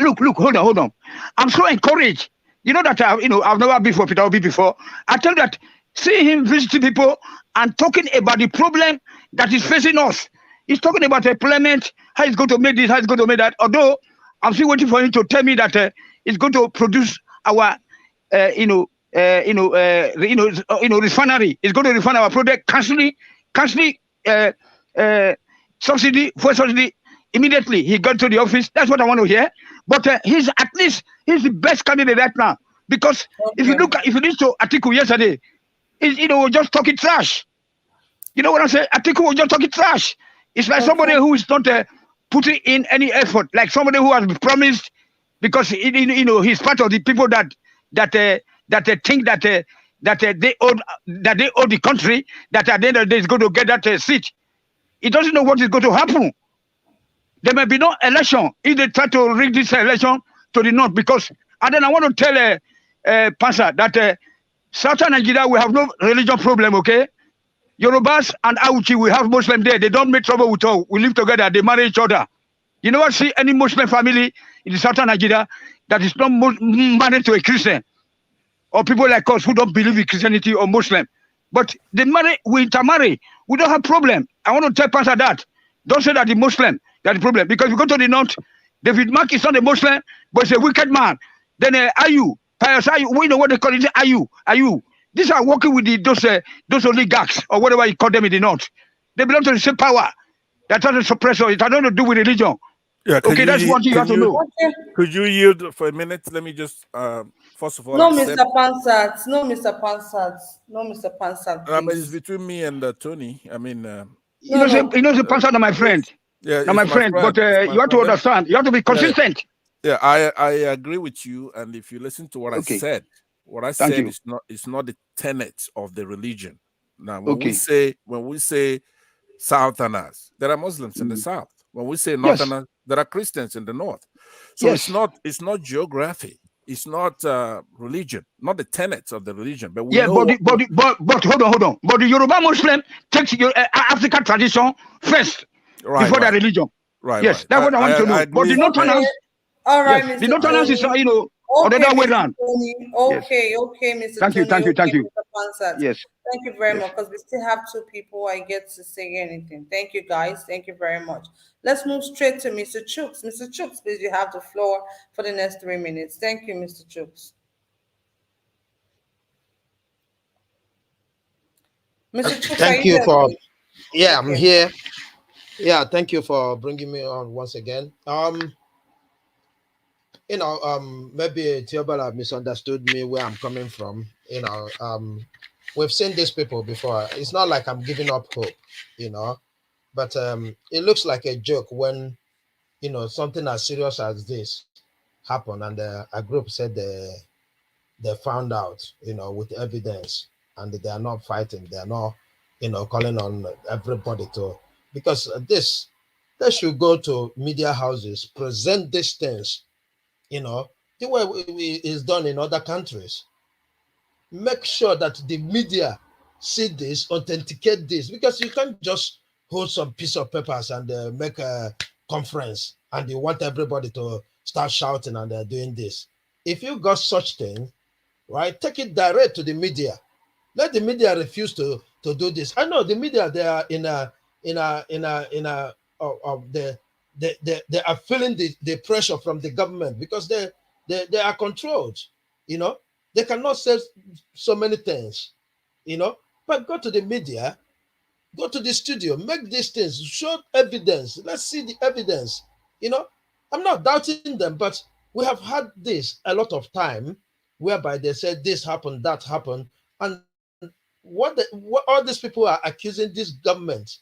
Look, hold on. I'm so encouraged. You know that I've never been for Peter Obi before. I tell you that See him visiting people and talking about the problem that is facing us. He's talking about employment, how he's going to make this, how he's going to make that. Although I'm still waiting for him to tell me that he's going to produce our, refinery. He's going to refine our product, canceling subsidy, fuel subsidy immediately. He got to the office. That's what I want to hear. But he's the best candidate right now, because if you listen to Atiku yesterday, was just talking trash. You know what I'm saying? Atiku was just talking trash. It's like somebody who is not putting in any effort, like somebody who has promised, because he's part of the people that think that they owe the country, that at the end of the day is going to get that seat. He doesn't know what is going to happen. There may be no election if they try to rig this election to the north, because, and then I want to tell Pansa that Southern Nigeria, we have no religion problem, okay? Yorubas and Auchi, we have Muslim there. They don't make trouble with us. We live together. They marry each other. You never see any Muslim family in the Southern Nigeria that is not married to a Christian, or people like us who don't believe in Christianity or Muslim. But they marry, we intermarry. We don't have problem. I want to tell Pastor that. Don't say that the Muslim, that's the problem. Because you go to the north, David Mark is not a Muslim, but he's a wicked man. Then Ayu, Pius Ayu, we know what they call it, Ayu. These are working with those oligarchs, or whatever you call them in the north. They belong to the same power. That doesn't suppress us. It has nothing to do with religion. Yeah, okay, that's one thing you have to know. Could you yield for a minute? Let me just, first of all, no, Mr. Pansat. No, Mr. Pansat. No, Mr. Pansat. But it's between me and Tony. I mean, you know, the Pansat are my friend. Yeah, not my friend. But you have to understand. You have to be consistent. Yeah, I agree with you. And if you listen to what I said, is not the tenets of the religion. Now, when we say Southerners, there are Muslims in the South. When we say Northerners, there are Christians in the North. So it's not geography. It's not religion, not the tenets of the religion. But we know but hold on. But the Yoruba Muslim takes your African tradition first before the religion. Right. Yes, right. that's what I want to know. But the Northerners, all right, yes, the Northerners is on the other way around. Okay, Mr. Thank you. Mr. Pansat. Yes. Thank you very much, because we still have two people I get to say anything. Thank you, guys. Thank you very much. Let's move straight to Mr. Chooks. Mr. Chooks, please, you have the floor for the next 3 minutes. Thank you, Mr. Chooks. Mr. Chooks, thank you for, I'm here. Yeah, thank you for bringing me on once again. Maybe Theobald misunderstood me where I'm coming from. We've seen these people before. It's not like I'm giving up hope, but it looks like a joke when, something as serious as this happened, and a group said they found out, with evidence, and they are not fighting. They are not, calling on everybody to, because they should go to media houses, present these things, the way it is done in other countries. Make sure that the media see this, authenticate this, because you can't just hold some piece of papers and make a conference and you want everybody to start shouting and they're doing this. If you got such thing, right, take it direct to the media. Let the media refuse to do this. I know the media, they are they are feeling the pressure from the government, because they are controlled, They cannot say so many things, but go to the media, go to the studio, make these things, show evidence. Let's see the evidence, I'm not doubting them, but we have had this a lot of time whereby they said this happened, that happened. And what all these people are accusing this government,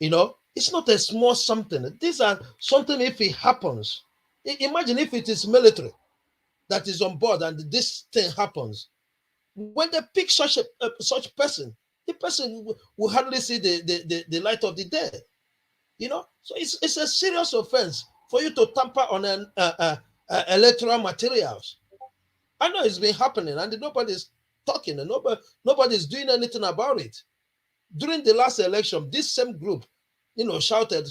it's not a small something. These are something if it happens. Imagine if it is military that is on board and this thing happens. When they pick such person, the person will hardly see the light of the day. So it's a serious offense for you to tamper on an electoral materials. I know it's been happening and nobody's talking and nobody's doing anything about it. During the last election, this same group, shouted,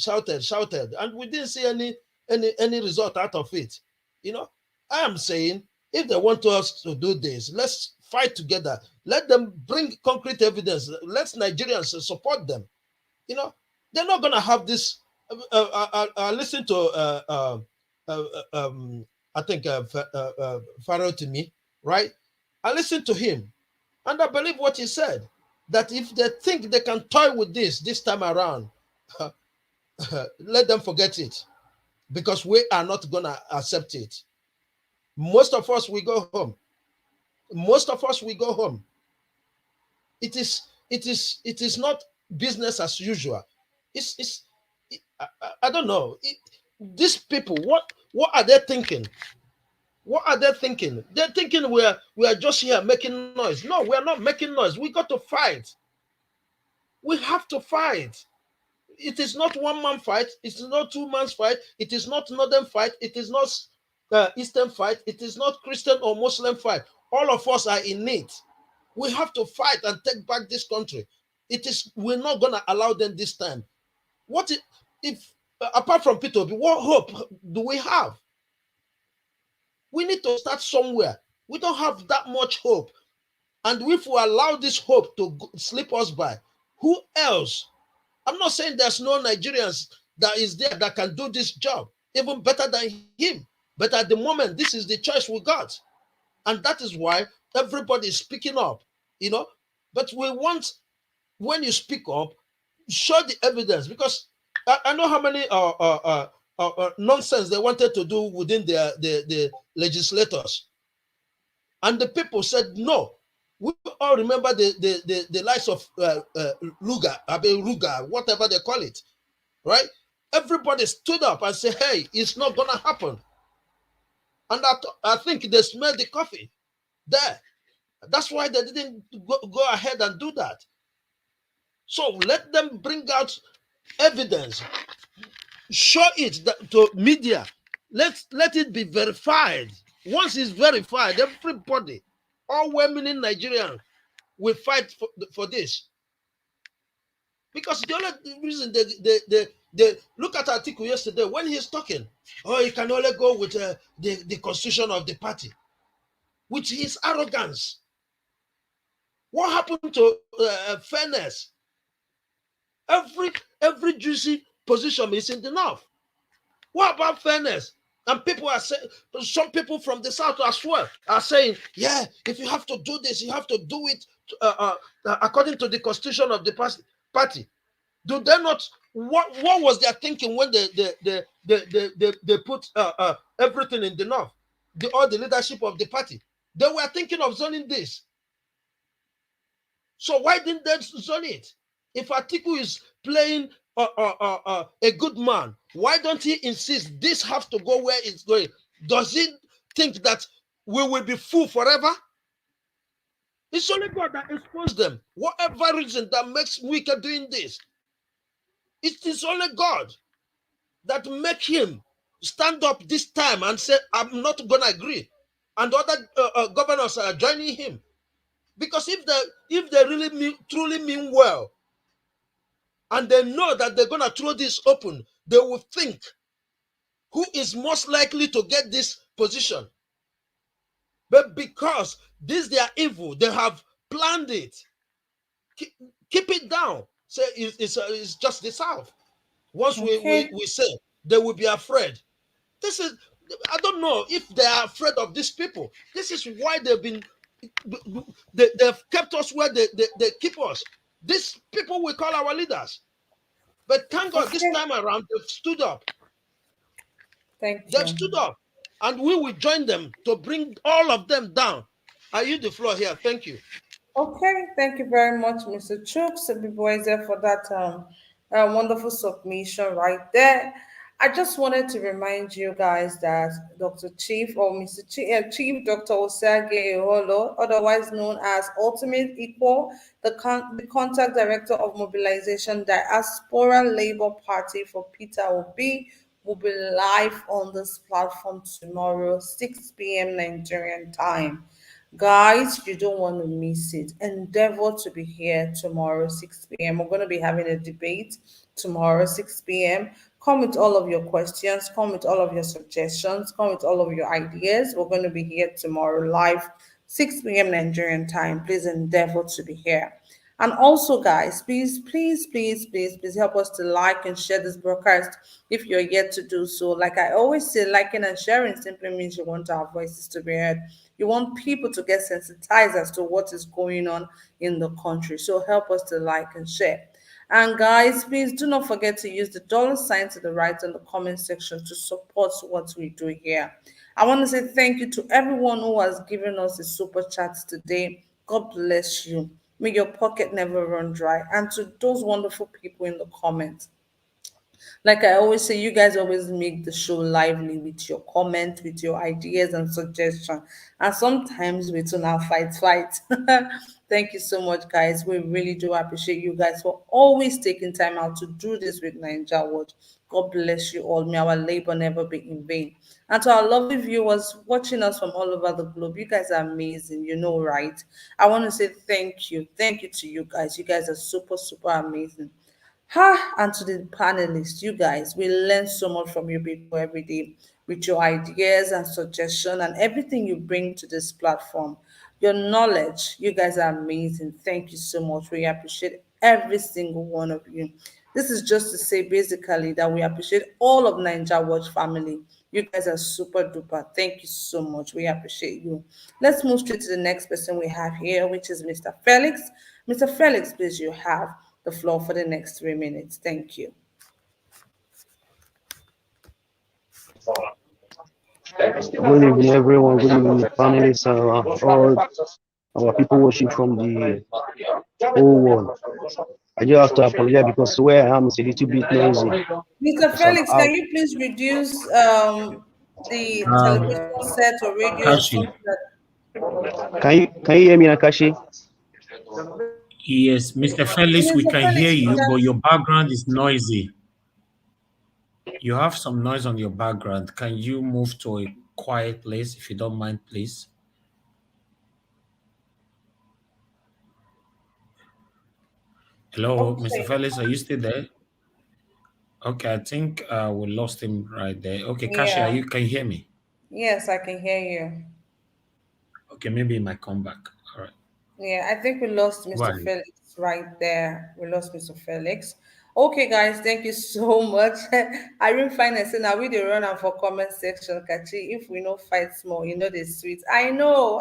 and we didn't see any result out of it. I am saying, if they want us to do this, let's fight together. Let them bring concrete evidence. Let Nigerians support them. You know, they're not gonna have this. Listen to I think Pharaoh to me, right? I listened to him, and I believe what he said. That if they think they can toy with this time around, let them forget it, because we are not gonna accept it. Most of us we go home. Most of us we go home. It is not business as usual. It's I don't know. These people, what are they thinking? What are they thinking? They're thinking we are just here making noise. No, we are not making noise. We got to fight. We have to fight. It is not one man fight. It is not two man's fight. It is not northern fight. It is not eastern fight. It is not Christian or Muslim fight. All of us are in it. We have to fight and take back this country. We're not gonna allow them this time. If apart from Peter, what hope do we have? We need to start somewhere. We don't have that much hope. And if we allow this hope to slip us by, who else? I'm not saying there's no Nigerians that is there that can do this job even better than him. But at the moment, this is the choice we got. And that is why everybody is speaking up, you know. But we want, when you speak up, show the evidence, because I know how many nonsense they wanted to do within the legislators. And the people said no. We all remember the likes of Ruga, whatever they call it, right? Everybody stood up and said, hey, it's not going to happen. And I think they smelled the coffee there. That's why they didn't go ahead and do that. So let them bring out evidence. Show it to media. Let it be verified. Once it's verified, everybody, all well-meaning Nigerians, will fight for this. Because the only reason they look at article yesterday when he's talking, oh, he can only go with the constitution of the party, with his arrogance. What happened to fairness? Every juicy position is in the north. What about fairness? And people are saying, some people from the south as well are saying, yeah, if you have to do this, you have to do it according to the constitution of the party. Do they not? What was their thinking when they put everything in the north? All the leadership of the party, they were thinking of zoning this. So why didn't they zone it? If Atiku is playing a good man, why don't he insist this has to go where it's going? Does he think that we will be full forever? It's only God that exposed them. Whatever reason that makes Wike doing this, it is only God that make him stand up this time and say, I'm not going to agree. And other governors are joining him. Because if they really truly mean well, and they know that they're going to throw this open, they will think, who is most likely to get this position? But because they are evil, they have planned it. Keep it down. Say it's just the South. Once we say, they will be afraid. This is, I don't know if they are afraid of these people. This is why they've kept us where they keep us. These people we call our leaders. But thank God, this time around, they've stood up. They've stood up. And we will join them to bring all of them down. I use the floor here. Thank you. Okay, thank you very much, Mr. Chooks, for that wonderful submission right there. I just wanted to remind you guys that Dr. Chief or Mr. Chief Dr. Osage Eholo, otherwise known as Ultimate Equal, the contact director of Mobilization Diaspora Labour Party for Peter Obi, will be live on this platform tomorrow, 6 p.m. Nigerian time. Guys, you don't want to miss it. Endeavor to be here tomorrow, 6 p.m. We're going to be having a debate tomorrow, 6 p.m. Come with all of your questions, come with all of your suggestions, come with all of your ideas. We're going to be here tomorrow live 6 p.m. Nigerian time. Please endeavor to be here. And also, guys, please help us to like and share this broadcast if you're yet to do so. Like I always say, liking and sharing simply means you want our voices to be heard. You want people to get sensitized as to what is going on in the country. So help us to like and share. And guys, please do not forget to use the $ to the right in the comment section to support what we do here. I want to say thank you to everyone who has given us a super chat today. God bless you. May your pocket never run dry. And to those wonderful people in the comments, like I always say, you guys always make the show lively with your comments, with your ideas and suggestions. And sometimes we too now fight. Thank you so much, guys. We really do appreciate you guys for always taking time out to do this with Ninja Watch. God bless you all. May our labor never be in vain. And to our lovely viewers watching us from all over the globe, you guys are amazing, you know, right? I want to say thank you. Thank you to you guys. You guys are super amazing. And to the panelists, you guys, we learn so much from you people every day with your ideas and suggestion and everything you bring to this platform. Your knowledge, you guys are amazing. Thank you so much. We appreciate every single one of you. This is just to say basically that we appreciate all of Ninja Watch family. You guys are super duper. Thank you so much. We appreciate you. Let's move straight to the next person we have here, which is Mr. Felix. Mr. Felix, please, you have the floor for the next 3 minutes. Thank you. Good evening, everyone. Good evening, panelists, all our people watching from the whole world. I just have to apologize because where I am is a little bit noisy. Mr. Felix, can you please reduce the television set or radio? Can you hear me, Nakashi? Yes, Mr. Felix, we can hear you, but your background is noisy. You have some noise on your background. Can you move to a quiet place, if you don't mind, please? Hello, Okay. Mr. Felix, are you still there? Okay, I think we lost him right there. Okay, Kashi, Yeah. can you hear me? Yes, I can hear you. Okay, maybe he might come back. All right. Yeah, I think we lost Mr. Felix right there. We lost Mr. Felix. Okay, guys, thank you so much. I really find it. So now we do run out for comment section, Kachi. If we know fight small, you know the sweet. I know.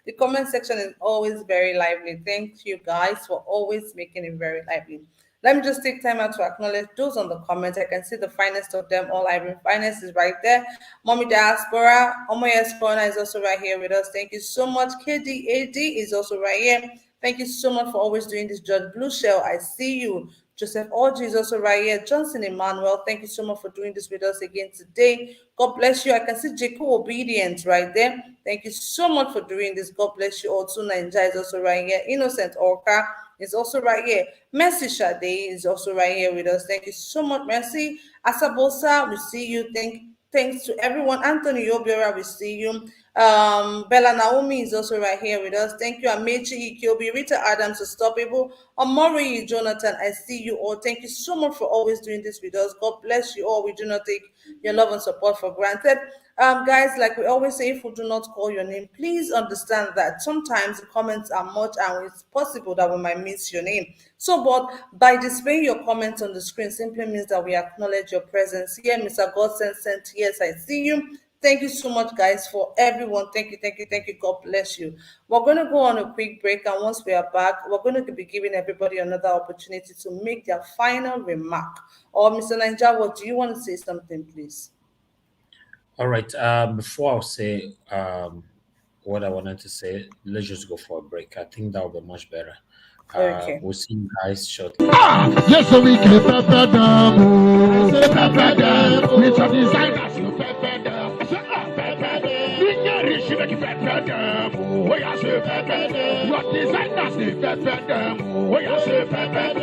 The comment section is always very lively. Thank you guys for always making it very lively. Let me just take time out to acknowledge those on the comments. I can see the finest of them all. Irene Finest is right there. Mommy Diaspora, Omoyes Corner is also right here with us. Thank you so much. KDAD is also right here. Thank you so much for always doing this. Judge Blue Shell, I see you. Joseph Orji is also right here. Johnson Emmanuel, thank you so much for doing this with us again today. God bless you. I can see Jacob Obedience right there. Thank you so much for doing this. God bless you. Also, Ninja is also right here. Innocent Orca is also right here. Mercy Sade is also right here with us. Thank you so much, Mercy. Asabosa, we see you. Thanks to everyone. Anthony Obiora, we see you. Bella Naomi is also right here with us. Thank you. Amechi Ikiobi, Rita Adams, Unstoppable. Omori Jonathan, I see you all. Thank you so much for always doing this with us. God bless you all. We do not take your love and support for granted. Guys, like we always say, if we do not call your name, please understand that sometimes the comments are much and it's possible that we might miss your name. So, but by displaying your comments on the screen simply means that we acknowledge your presence here. Mr. Godson sent, yes, I see you. Thank you so much, guys, for everyone. Thank you. God bless you. We're going to go on a quick break, and once we are back, we're going to be giving everybody another opportunity to make their final remark. Or, Mr. Nanjawa, do you want to say something, please? All right. Before I say what I wanted to say, let's just go for a break. I think that will be much better. Okay. We'll see you guys shortly. Yes, so we can prepare them. Prepare them. With your designers, you prepare them. Oh, yes, prepare them. Your designers, they prepare them. Oh, yes, prepare them.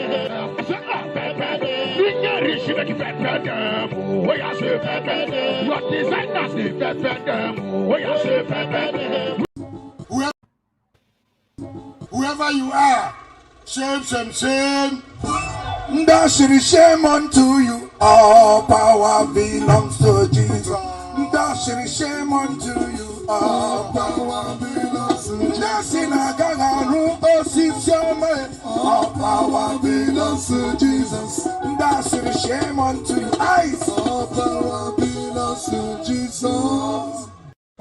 Prepare them. Oh, yes, prepare them. Your designers, they prepare them. Oh, yes, prepare them. Whoever you are, shame. That's the shame unto you. All power belongs to Jesus. That's the shame unto you. All power belongs to Dancing a kangaroo, oh, sit your man. All power belongs to Jesus. Dancing shame unto your eyes. All power belongs to Jesus.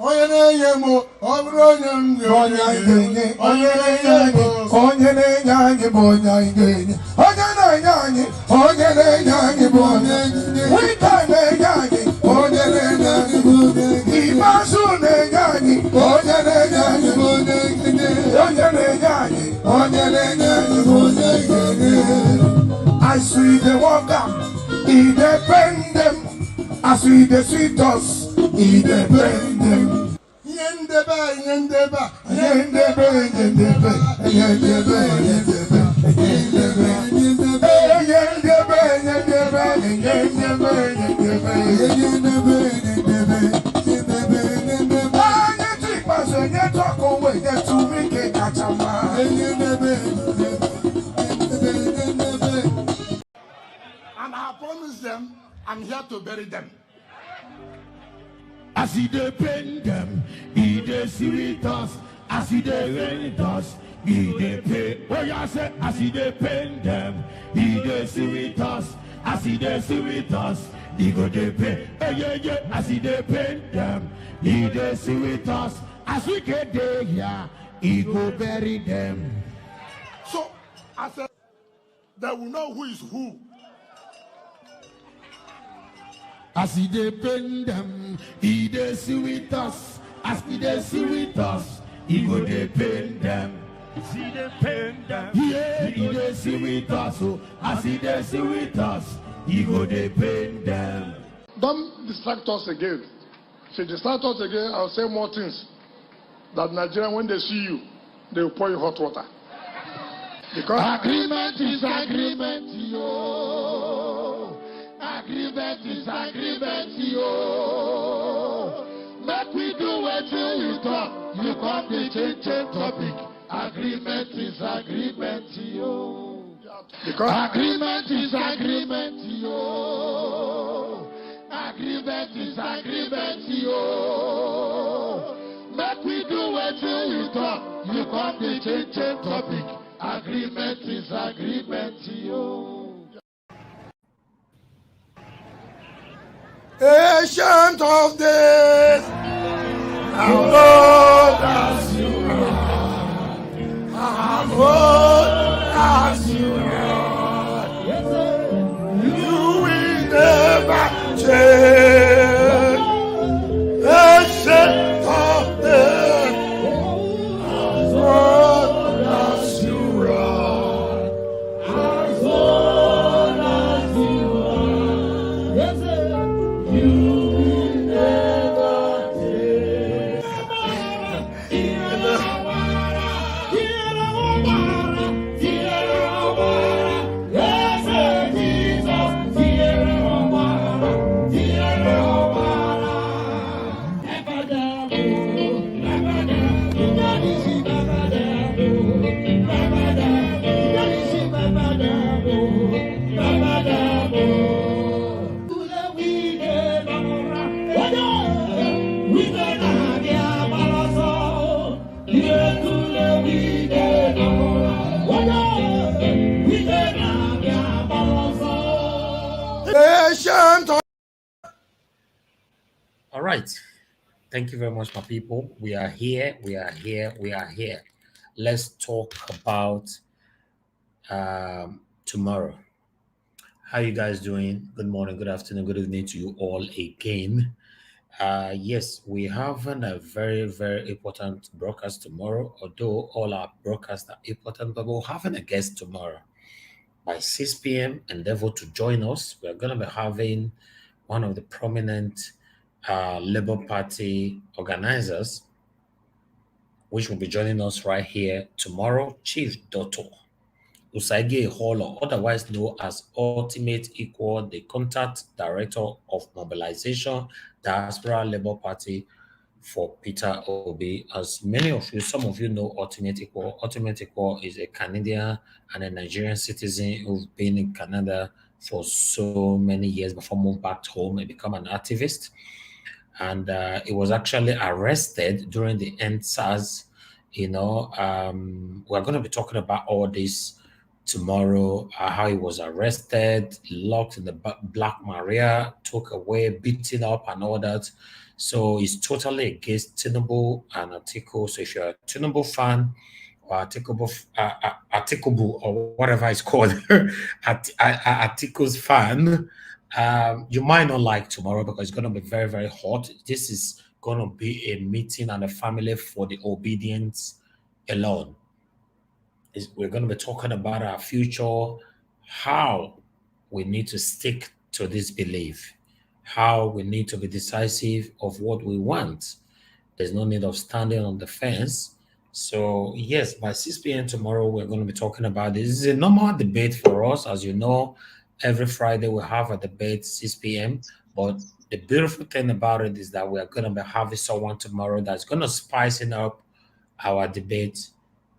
Onye na-enye m ọ bụrụ onye m onye anyị ga-enye onye na-enye anyị onye na-enye anyị bụ onye anyị ga-enye onye na-enye anyị onye na-enye anyị bụ onye Wike na-enye anyị onye na-enye anyị bụ onye Ikpeazụ na-enye anyị onye na-enye anyị bụ onye onye na-enye anyị onye na-enye anyị bụ onye as we dey waka e dey pain dem as we dey sweet us e dey pain dem. Yendeba, yendeba, yendeba, yendeba, yendeba, yendeba, yendeba, yendeba, yendeba, yendeba, yendeba, yendeba, yendeba, yendeba. Anyeti paso nyeto kowe nyetu wike kachama. And I promise them, I'm here to bury them. As he dey pain them, he dey sweet us. As he dey pain us, he dey pain. Oh yeah, say as he dey pain them, he dey sweet us. As he dey sweet us, he go dey pain. Hey yeah yeah, as he dey pain them, he dey sweet us. As we get there here, he go bury them. So I said, they will know who is who. As he dey pain them, he dey sweet us. As he dey sweet us, he go dey pain them. See dey pain them, yeah, he dey sweet us. So as he dey sweet us, he go dey pain them. Don't distract us again. If you distract us again, I'll say more things. That Nigerian, when they see you, they will pour you hot water. Because agreement is agreement, yo. Agreement is agreement, yo. Make we do what you talk. You come to change topic. Agreement is agreement, yo. Because agreement is agreement, yo. Agreement is agreement, yo. Make we do what you talk. You come to change topic. Agreement is agreement, yo. Ancient of days, how old as you are, how old as you are, you will never change. Ancient of days, how old as you are, how old as you are, you will never change. All right. Thank you very much, my people. We are here. We are here. We are here. Let's talk about tomorrow. How you guys doing? Good morning, good afternoon, good evening to you all again. Yes, we have a very, very important broadcast tomorrow, although all our broadcasts are important, but we're having a guest tomorrow by 6 p.m. Endeavor to join us. We're going to be having one of the prominent Labour Party organizers, which will be joining us right here tomorrow, Chief Dr. Usage Holo, otherwise known as Ultimate Equal, the Contact Director of Mobilization, Diaspora Labour Party for Peter Obi. As many of you, some of you know Ultimate Equal. Ultimate Equal is a Canadian and a Nigerian citizen who've been in Canada for so many years before moving back home and become an activist. And it was actually arrested during the EndSARS We're going to be talking about all this tomorrow, how he was arrested, locked in the Black Maria, took away, beaten up, and all that. So he's totally against Tinubu and Atiku. So if you're a Tinubu fan or Atikubu or whatever it's called, Atiku's fan, you might not like tomorrow because it's going to be very, very hot. This is going to be a meeting and a family for the obedience alone. We're going to be talking about our future, how we need to stick to this belief, how we need to be decisive of what we want. There's no need of standing on the fence. So, yes, by 6 p.m. tomorrow, we're going to be talking about this. This is a normal debate for us. As you know, every Friday we have a debate 6 p.m. But the beautiful thing about it is that we are going to be having someone tomorrow that's going to spice it up our debate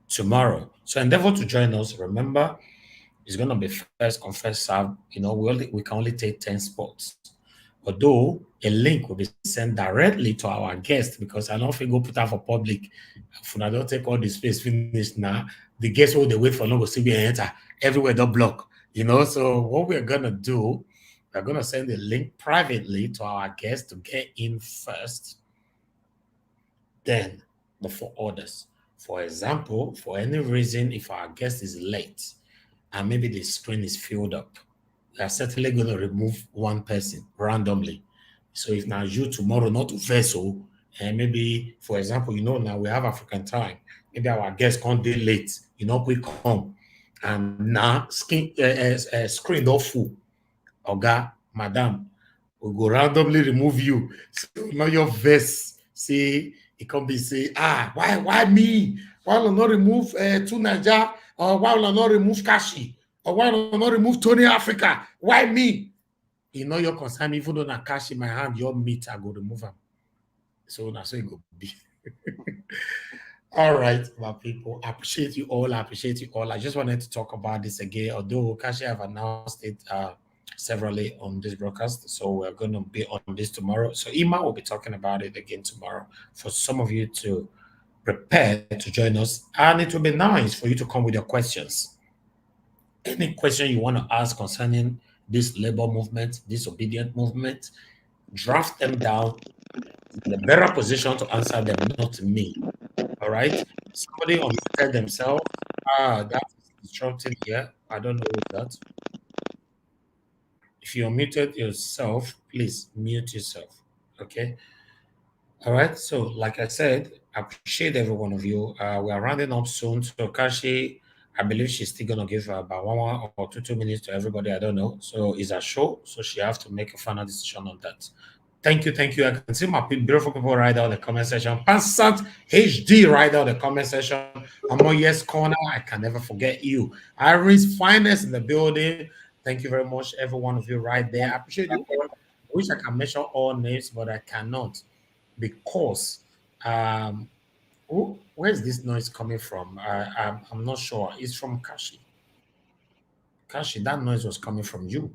tomorrow. So endeavor to join us. Remember, it's going to be first come, first serve. We can only take 10 spots. Although a link will be sent directly to our guest, because I don't think go put out for public. If I don't take all the space finished now, the guests will they wait for long to be enter everywhere don't block. So what we're gonna do, we're gonna send a link privately to our guest to get in first, then before others. For example, for any reason, if our guest is late and maybe the screen is filled up, we are certainly going to remove one person randomly. So if now you tomorrow not to vessel, and maybe, for example, now we have African time, maybe our guest can't be late, we come, and now screen not full. Oga, madam, we go randomly remove you. So now your vest, say, it can be say, why me? Why will I not remove two Naija? Or why will I not remove Kashi? Or why will I not remove Tony Africa? Why me? Your concern, even though na cash in my hand, your meat, I go remove them. So that's how it go be. All right, my people, I appreciate you all. I just wanted to talk about this again, although Kashi have announced it severally on this broadcast. So we're going to be on this tomorrow. So Ima will be talking about it again tomorrow for some of you to prepare to join us. And it will be nice for you to come with your questions. Any question you want to ask concerning this labor movement, this obedient movement, draft them down in a better position to answer them, not me. All right? Somebody unmuted themselves. That is disrupting here. I don't know who that. If you unmuted yourself, please mute yourself. Okay? All right. So, like I said, I appreciate every one of you. We are rounding up soon. So, Kashi, I believe she's still gonna give about 1 or 2 minutes to everybody. I don't know. So, it's a show, so she have to make a final decision on that. Thank you. I can see my beautiful people right out in the comment section. Passat HD right out in the comment section. Yes Corner, I can never forget you. Iris Finest in the building. Thank you very much, every one of you right there. I appreciate you all. I wish I can mention all names, but I cannot, because where's this noise coming from? I'm not sure. It's from Kashi. Kashi, that noise was coming from you.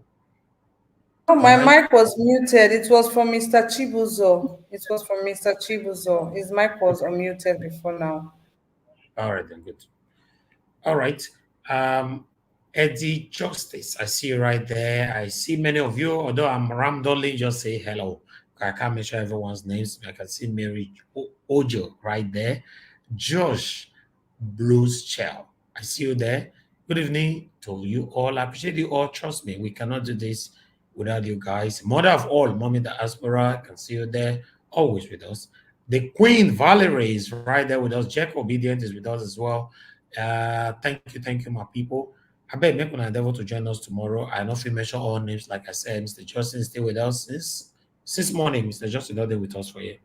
Oh, my mic was muted. It was from Mr. Chibuzo. His mic was unmuted before now. All right, then good. All right. Eddie Justice, I see you right there. I see many of you, although I'm randomly just say hello. I can't make sure everyone's names. I can see Mary Ojo right there. Josh Blues Chell, I see you there. Good evening to you all. I appreciate you all. Trust me, we cannot do this without you guys. Mother of all, Mommy Diaspora, I can see you there, always with us. The Queen Valerie is right there with us. Jack Obedient is with us as well. Thank you, my people. I bet make an endeavor to join us tomorrow. I know if you mention all names, like I said, Mr. Justin is still with us since morning. Mr. Justin is there with us for you.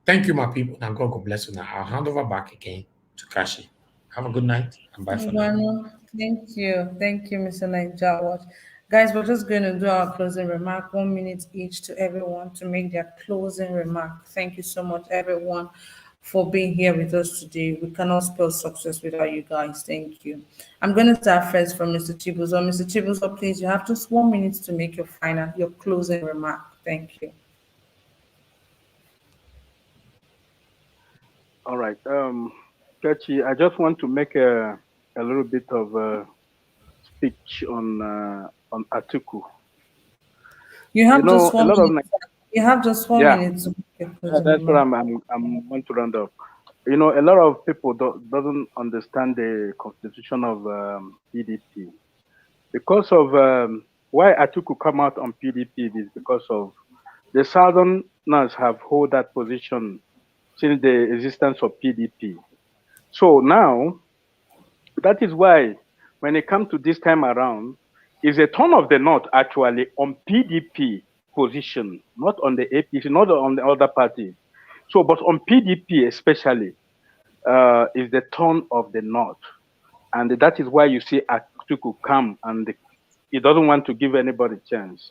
Thank you, my people. Now God bless you. Now I'll hand over back again to Kashi. Have a good night and bye for now. Thank you, Mr. Niger Watch. Guys, we're just going to do our closing remark, 1 minute each to everyone to make their closing remark. Thank you so much, everyone, for being here with us today. We cannot spell success without you guys. Thank you. I'm going to start first from Mr. Chibuzo. Mr. Chibuzo, please, you have just 1 minute to make your closing remark. Thank you. All right. Kachi, I just want to make a little bit of a speech on Atiku. You You have just know, a one lot of minute. You have just one yeah, minute to make your closing that's what remark. I'm want to round up. You know, a lot of people doesn't understand the constitution of PDP because of why Atiku come out on PDP is because of the Southerners have hold that position since the existence of PDP. So now that is why when it comes to this time around, is a turn of the North actually on PDP position, not on the APC, not on the other parties. So, but on PDP especially, is the turn of the North. And that is why you see Atiku come and he doesn't want to give anybody a chance.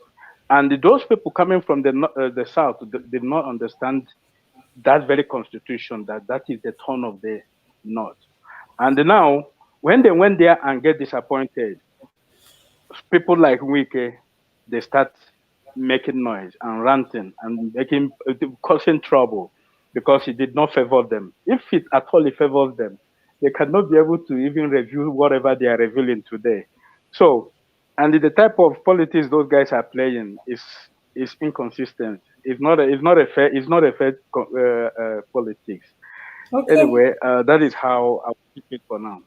And those people coming from the South did not understand that very constitution, that is the turn of the North. And now, when they went there and get disappointed, people like Wike, they start making noise and ranting and causing trouble because it did not favor them. If it at all it favors them, they cannot be able to even review whatever they are revealing today. So, and the type of politics those guys are playing is inconsistent. It's not a fair politics. Okay. Anyway, that is how I'll keep it for now.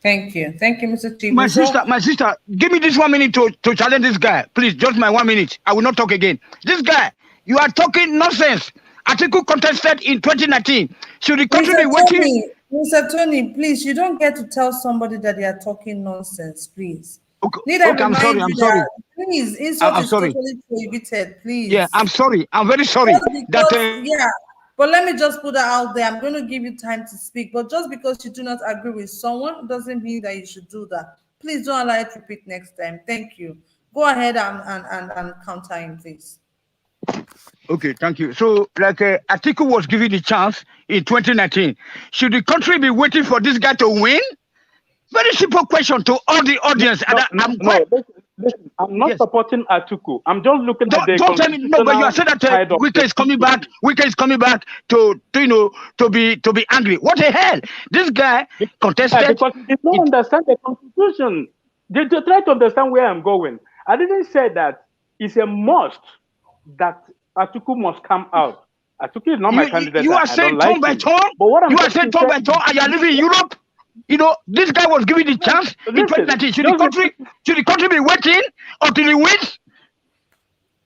Thank you. Thank you, Mr. My Chibuzo. sister, give me this 1 minute to challenge this guy. Please, just my 1 minute. I will not talk again. This guy, you are talking nonsense. Article contested in 2019. Should the country be waiting? Mr. Tony, please, you don't get to tell somebody that they are talking nonsense, please. Okay, Need I okay, I'm sorry. remind you that, please, insult I'm is sorry. totally prohibited, please. Yeah, I'm sorry. I'm very sorry. Just because, yeah. But let me just put that out there. I'm going to give you time to speak. But just because you do not agree with someone doesn't mean that you should do that. Please don't allow it to repeat next time. Thank you. Go ahead and counter him, please. Okay, thank you. So, like Atiku was given the chance in 2019. Should the country be waiting for this guy to win? Very simple question to all the audience. Listen, I'm not supporting Atiku. I'm just looking at the don't tell me no, but you are saying that Wike is coming back. Wike is coming back to be angry. What the hell? This guy contested. Because they don't understand the constitution. They try to understand where I'm going. I didn't say that it's a must that Atiku must come out. Atiku is not my candidate. You are saying turn by turn. But what you are saying turn by turn, and you are living in Europe. You know, this guy was given the chance in 2019. Should the country be waiting until he wins?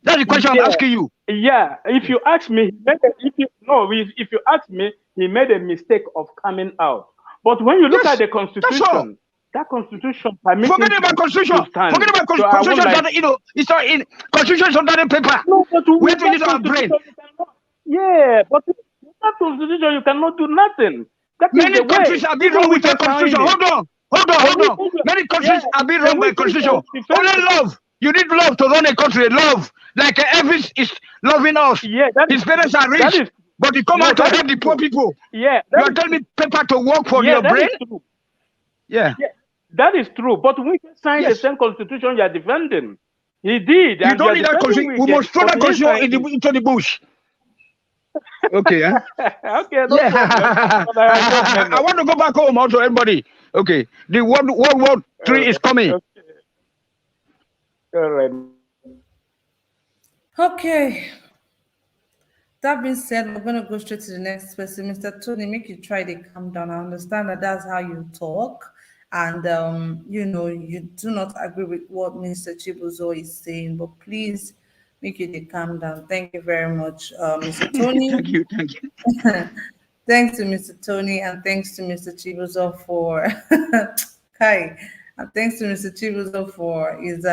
That's the question I'm asking you. Yeah, if you ask me, if you ask me, he made a mistake of coming out. But when you look at the constitution, that constitution permits. Forget about constitution. Forget about constitution. It's not in constitution is under the paper. No, but we have to use our brain. Yeah, but that constitution you cannot do nothing. Many countries have been wrong with their constitution. Hold on. Many countries have been wrong by constitution. Only love. You need love to run a country. Love. Like Elvis is loving us. Yeah, his parents are rich, but he come out to help the poor people. Yeah. You are telling me paper to work for your brain? Yeah. That is true. But we can sign the same constitution you are defending. He did. You don't need that constitution. We must throw that constitution into the bush. Okay, okay. I want to go back home also, everybody. Okay. The World War III is coming. All right. Okay. That being said, we're going to go straight to the next person. Mr. Tony, make you try to calm down. I understand that that's how you talk. And, you do not agree with what Mr. Chibuzo is saying, but please make you calm down. Thank you very much, Mr. Tony. Thank you. Thanks to Mr. Tony, and thanks to Mr. Chibuzo for Kai. And thanks to Mr. Chibuzo for his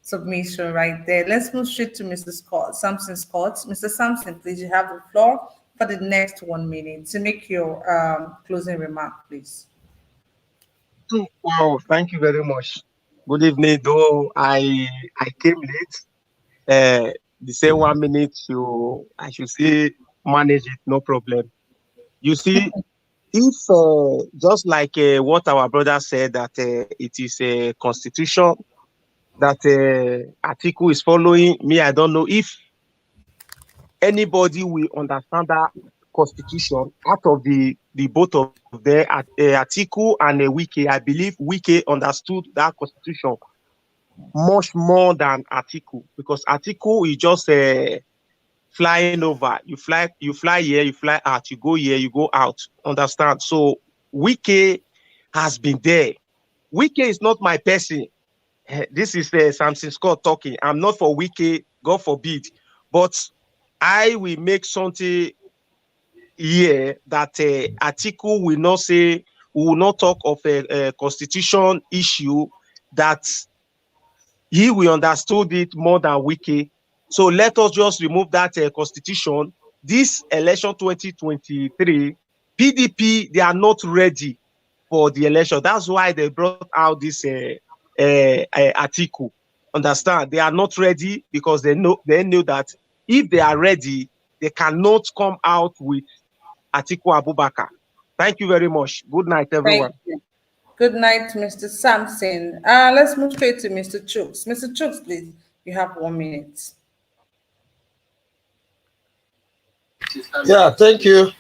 submission right there. Let's move straight to Mr. Samson Scott. Mr. Samson, please, you have the floor for the next 1 minute to make your closing remark, please. Wow, thank you very much. Good evening. Though I came late, the same 1 minute I should say manage it, no problem. You see, if just like what our brother said that it is a constitution that Atiku is following, me, I don't know if anybody will understand that constitution out of the both of them, Atiku and Wike. I believe Wike understood that constitution much more than Atiku, because Atiku is just flying over. You fly here, you fly out, you go here, you go out. Understand? So Wike has been there. Wike is not my person. This is Samson Scott talking. I'm not for Wike, God forbid. But I will make something here that Atiku will not say, we will not talk of a constitution issue that he will understood it more than Wike. So let us just remove that constitution. This election 2023, PDP, they are not ready for the election. That's why they brought out this article. Understand? They are not ready because they knew that if they are ready, they cannot come out with Atiku Abubakar. Thank you very much. Good night, everyone. Thank you. Good night, Mr. Sampson. Let's move straight to Mr. Chooks. Mr. Chooks, please, you have 1 minute. Yeah, thank you.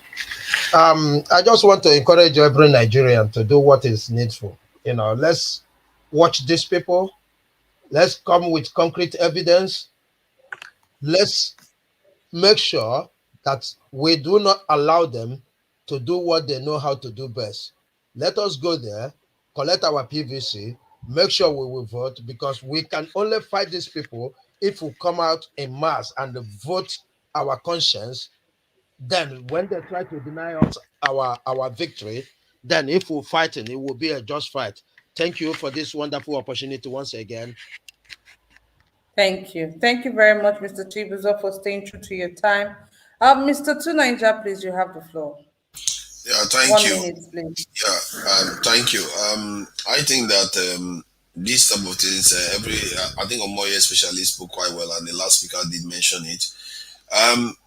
I just want to encourage every Nigerian to do what is needful. Let's watch these people. Let's come with concrete evidence. Let's make sure that we do not allow them to do what they know how to do best. Let us go there, collect our PVC, make sure we will vote, because we can only fight these people if we come out in mass and vote our conscience. Then when they try to deny us our victory, then if we're fighting, it will be a just fight. Thank you for this wonderful opportunity once again. Thank you. Thank you very much, Mr. Chibuzo, for staying true to your time. Mr. Tunaija, please, you have the floor. Yeah, thank 1 you. minute, please. Yeah, thank you. I think that these type of things, I think Omoye especially spoke quite well, and the last speaker did mention it.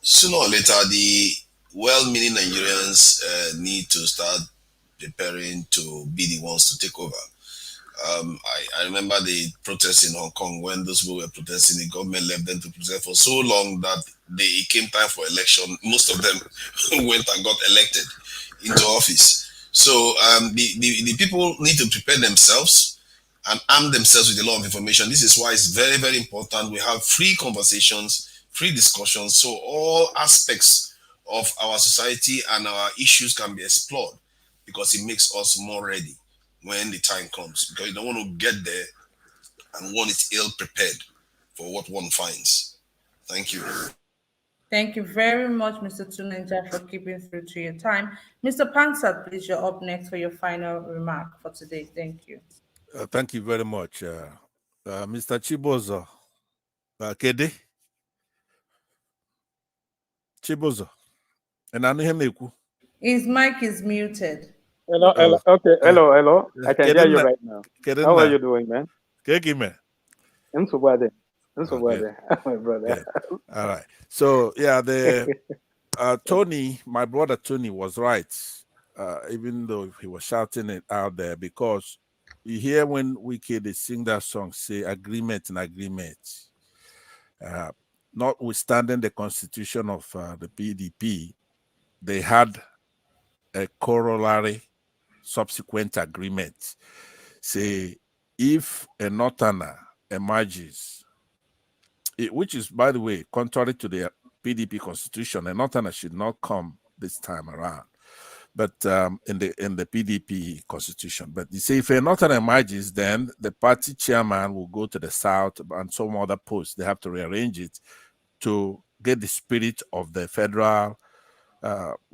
Sooner or later, the well-meaning Nigerians need to start preparing to be the ones to take over. I remember the protests in Hong Kong when those people were protesting. The government left them to protest for so long that it came time for election. Most of them went and got elected into office. So the people need to prepare themselves and arm themselves with a lot of information. This is why it's very, very important we have free conversations, free discussions, so all aspects of our society and our issues can be explored, because it makes us more ready when the time comes. Because you don't want to get there and one is ill prepared for what one finds. Thank you. Thank you very much, Mr. Tunaija, for keeping through to your time. Mr. Pansat, please, you're up next for your final remark for today. Thank you. Thank you very much. Mr. Chibozo. Kede. Chibozo. And I know him. His mic is muted. Hello. Okay, hello. I can hear you right now. How are you doing, man? Kegi, man. I'm so bad. My brother. All right. So, yeah, Tony, my brother Tony was right, even though he was shouting it out there, because you hear when Wike, they sing that song, say agreement and agreement. Notwithstanding the constitution of the PDP, they had a corollary subsequent agreement. Say, if a northerner emerges, which is, by the way, contrary to the PDP constitution, a northerner should not come this time around, but in the PDP constitution. But you say if a northerner emerges, then the party chairman will go to the south and some other posts. They have to rearrange it to get the spirit of the federal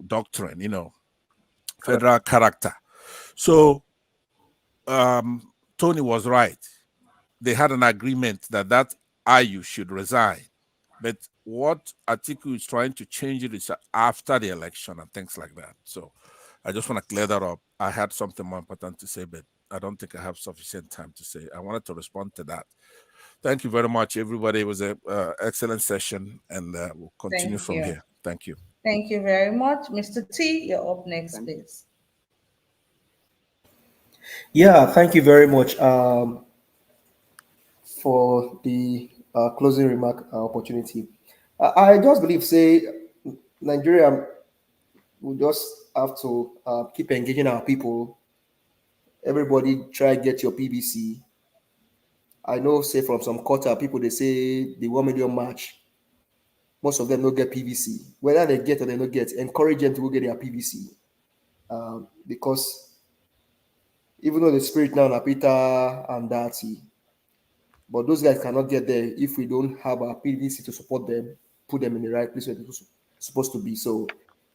doctrine, federal character. So Tony was right. They had an agreement that Ayu should resign. But what Atiku is trying to change it is after the election and things like that. So I just want to clear that up. I had something more important to say, but I don't think I have sufficient time to say. I wanted to respond to that. Thank you very much, everybody. It was an excellent session, and we'll continue from here. Thank you. Thank you very much. Mr. T, you're up next, please. Yeah, thank you very much for the closing remark opportunity. I just believe, say, Nigeria, we just have to keep engaging our people. Everybody try get your PVC. I know, say from some quarter, people they say the 1 million march. Most of them don't get PVC. Whether they get or they don't get, encourage them to go get their PVC. Because even though the spirit now are Peter and Darty, but those guys cannot get there if we don't have our PVC to support them, put them in the right place where they're supposed to be. So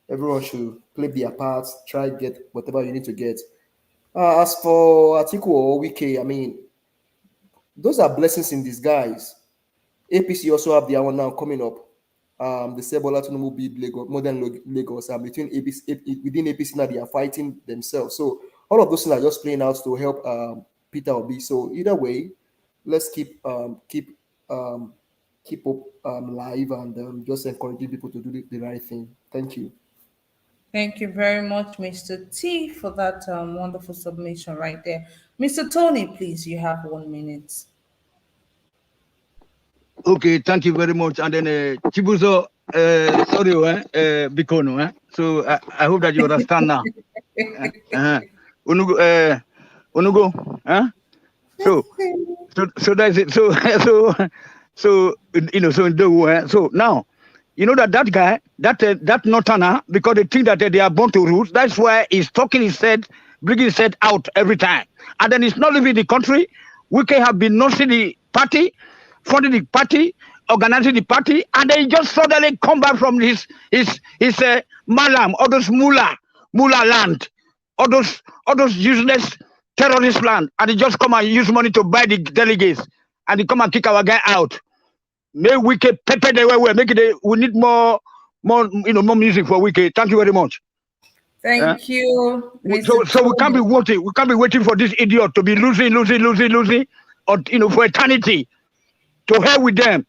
everyone should play their part, try get whatever you need to get. As for Atiku or Wike, I mean, those are blessings in disguise. APC also have their one now coming up. The Sebola Tinubu bid Lagos, modern Lagos, and between APC, within APC now they are fighting themselves. So all of those things are just playing out to help Peter Obi. So either way, let's keep up live and just encouraging people to do the right thing. Thank you. Thank you very much, Mr. T, for that wonderful submission right there. Mr. Tony, please, you have 1 minute. Okay, thank you very much. And then Chibuzo, sorry, Bikono. So I hope that you understand now. Unugo, So that's it. So so now, you know that guy, that Northerner, because they think that they are born to rule. That's why he's talking his head, bringing his head out every time. And then he's not leaving the country. We can have been nursing the party, funding the party, organizing the party, and then he just suddenly come back from his malam, all those mullah land, all those useless terrorist land, and he just come and use money to buy the delegates, and he come and kick our guy out. Make Wike pepper the way we make it. We need more more music for Wike. Thank you very much. Thank you. So we can't be waiting. We can't be waiting for this idiot to be losing, or for eternity. To hell with them.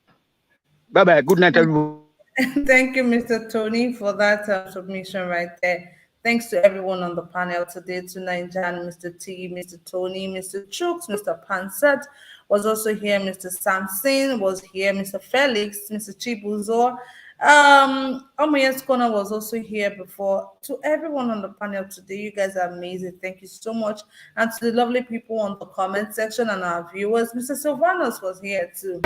Bye bye. Good night, everyone. Thank you, Mr. Tony, for that submission right there. Thanks to everyone on the panel today, to Nanjan, Mr. T, Mr. Tony, Mr. Chooks, Mr. Pansat was also here, Mr. Samson was here, Mr. Felix, Mr. Chibuzo. Omoye's Corner was also here before. To everyone on the panel today, you guys are amazing. Thank you so much. And to the lovely people on the comment section and our viewers, Mr. Silvanos was here too.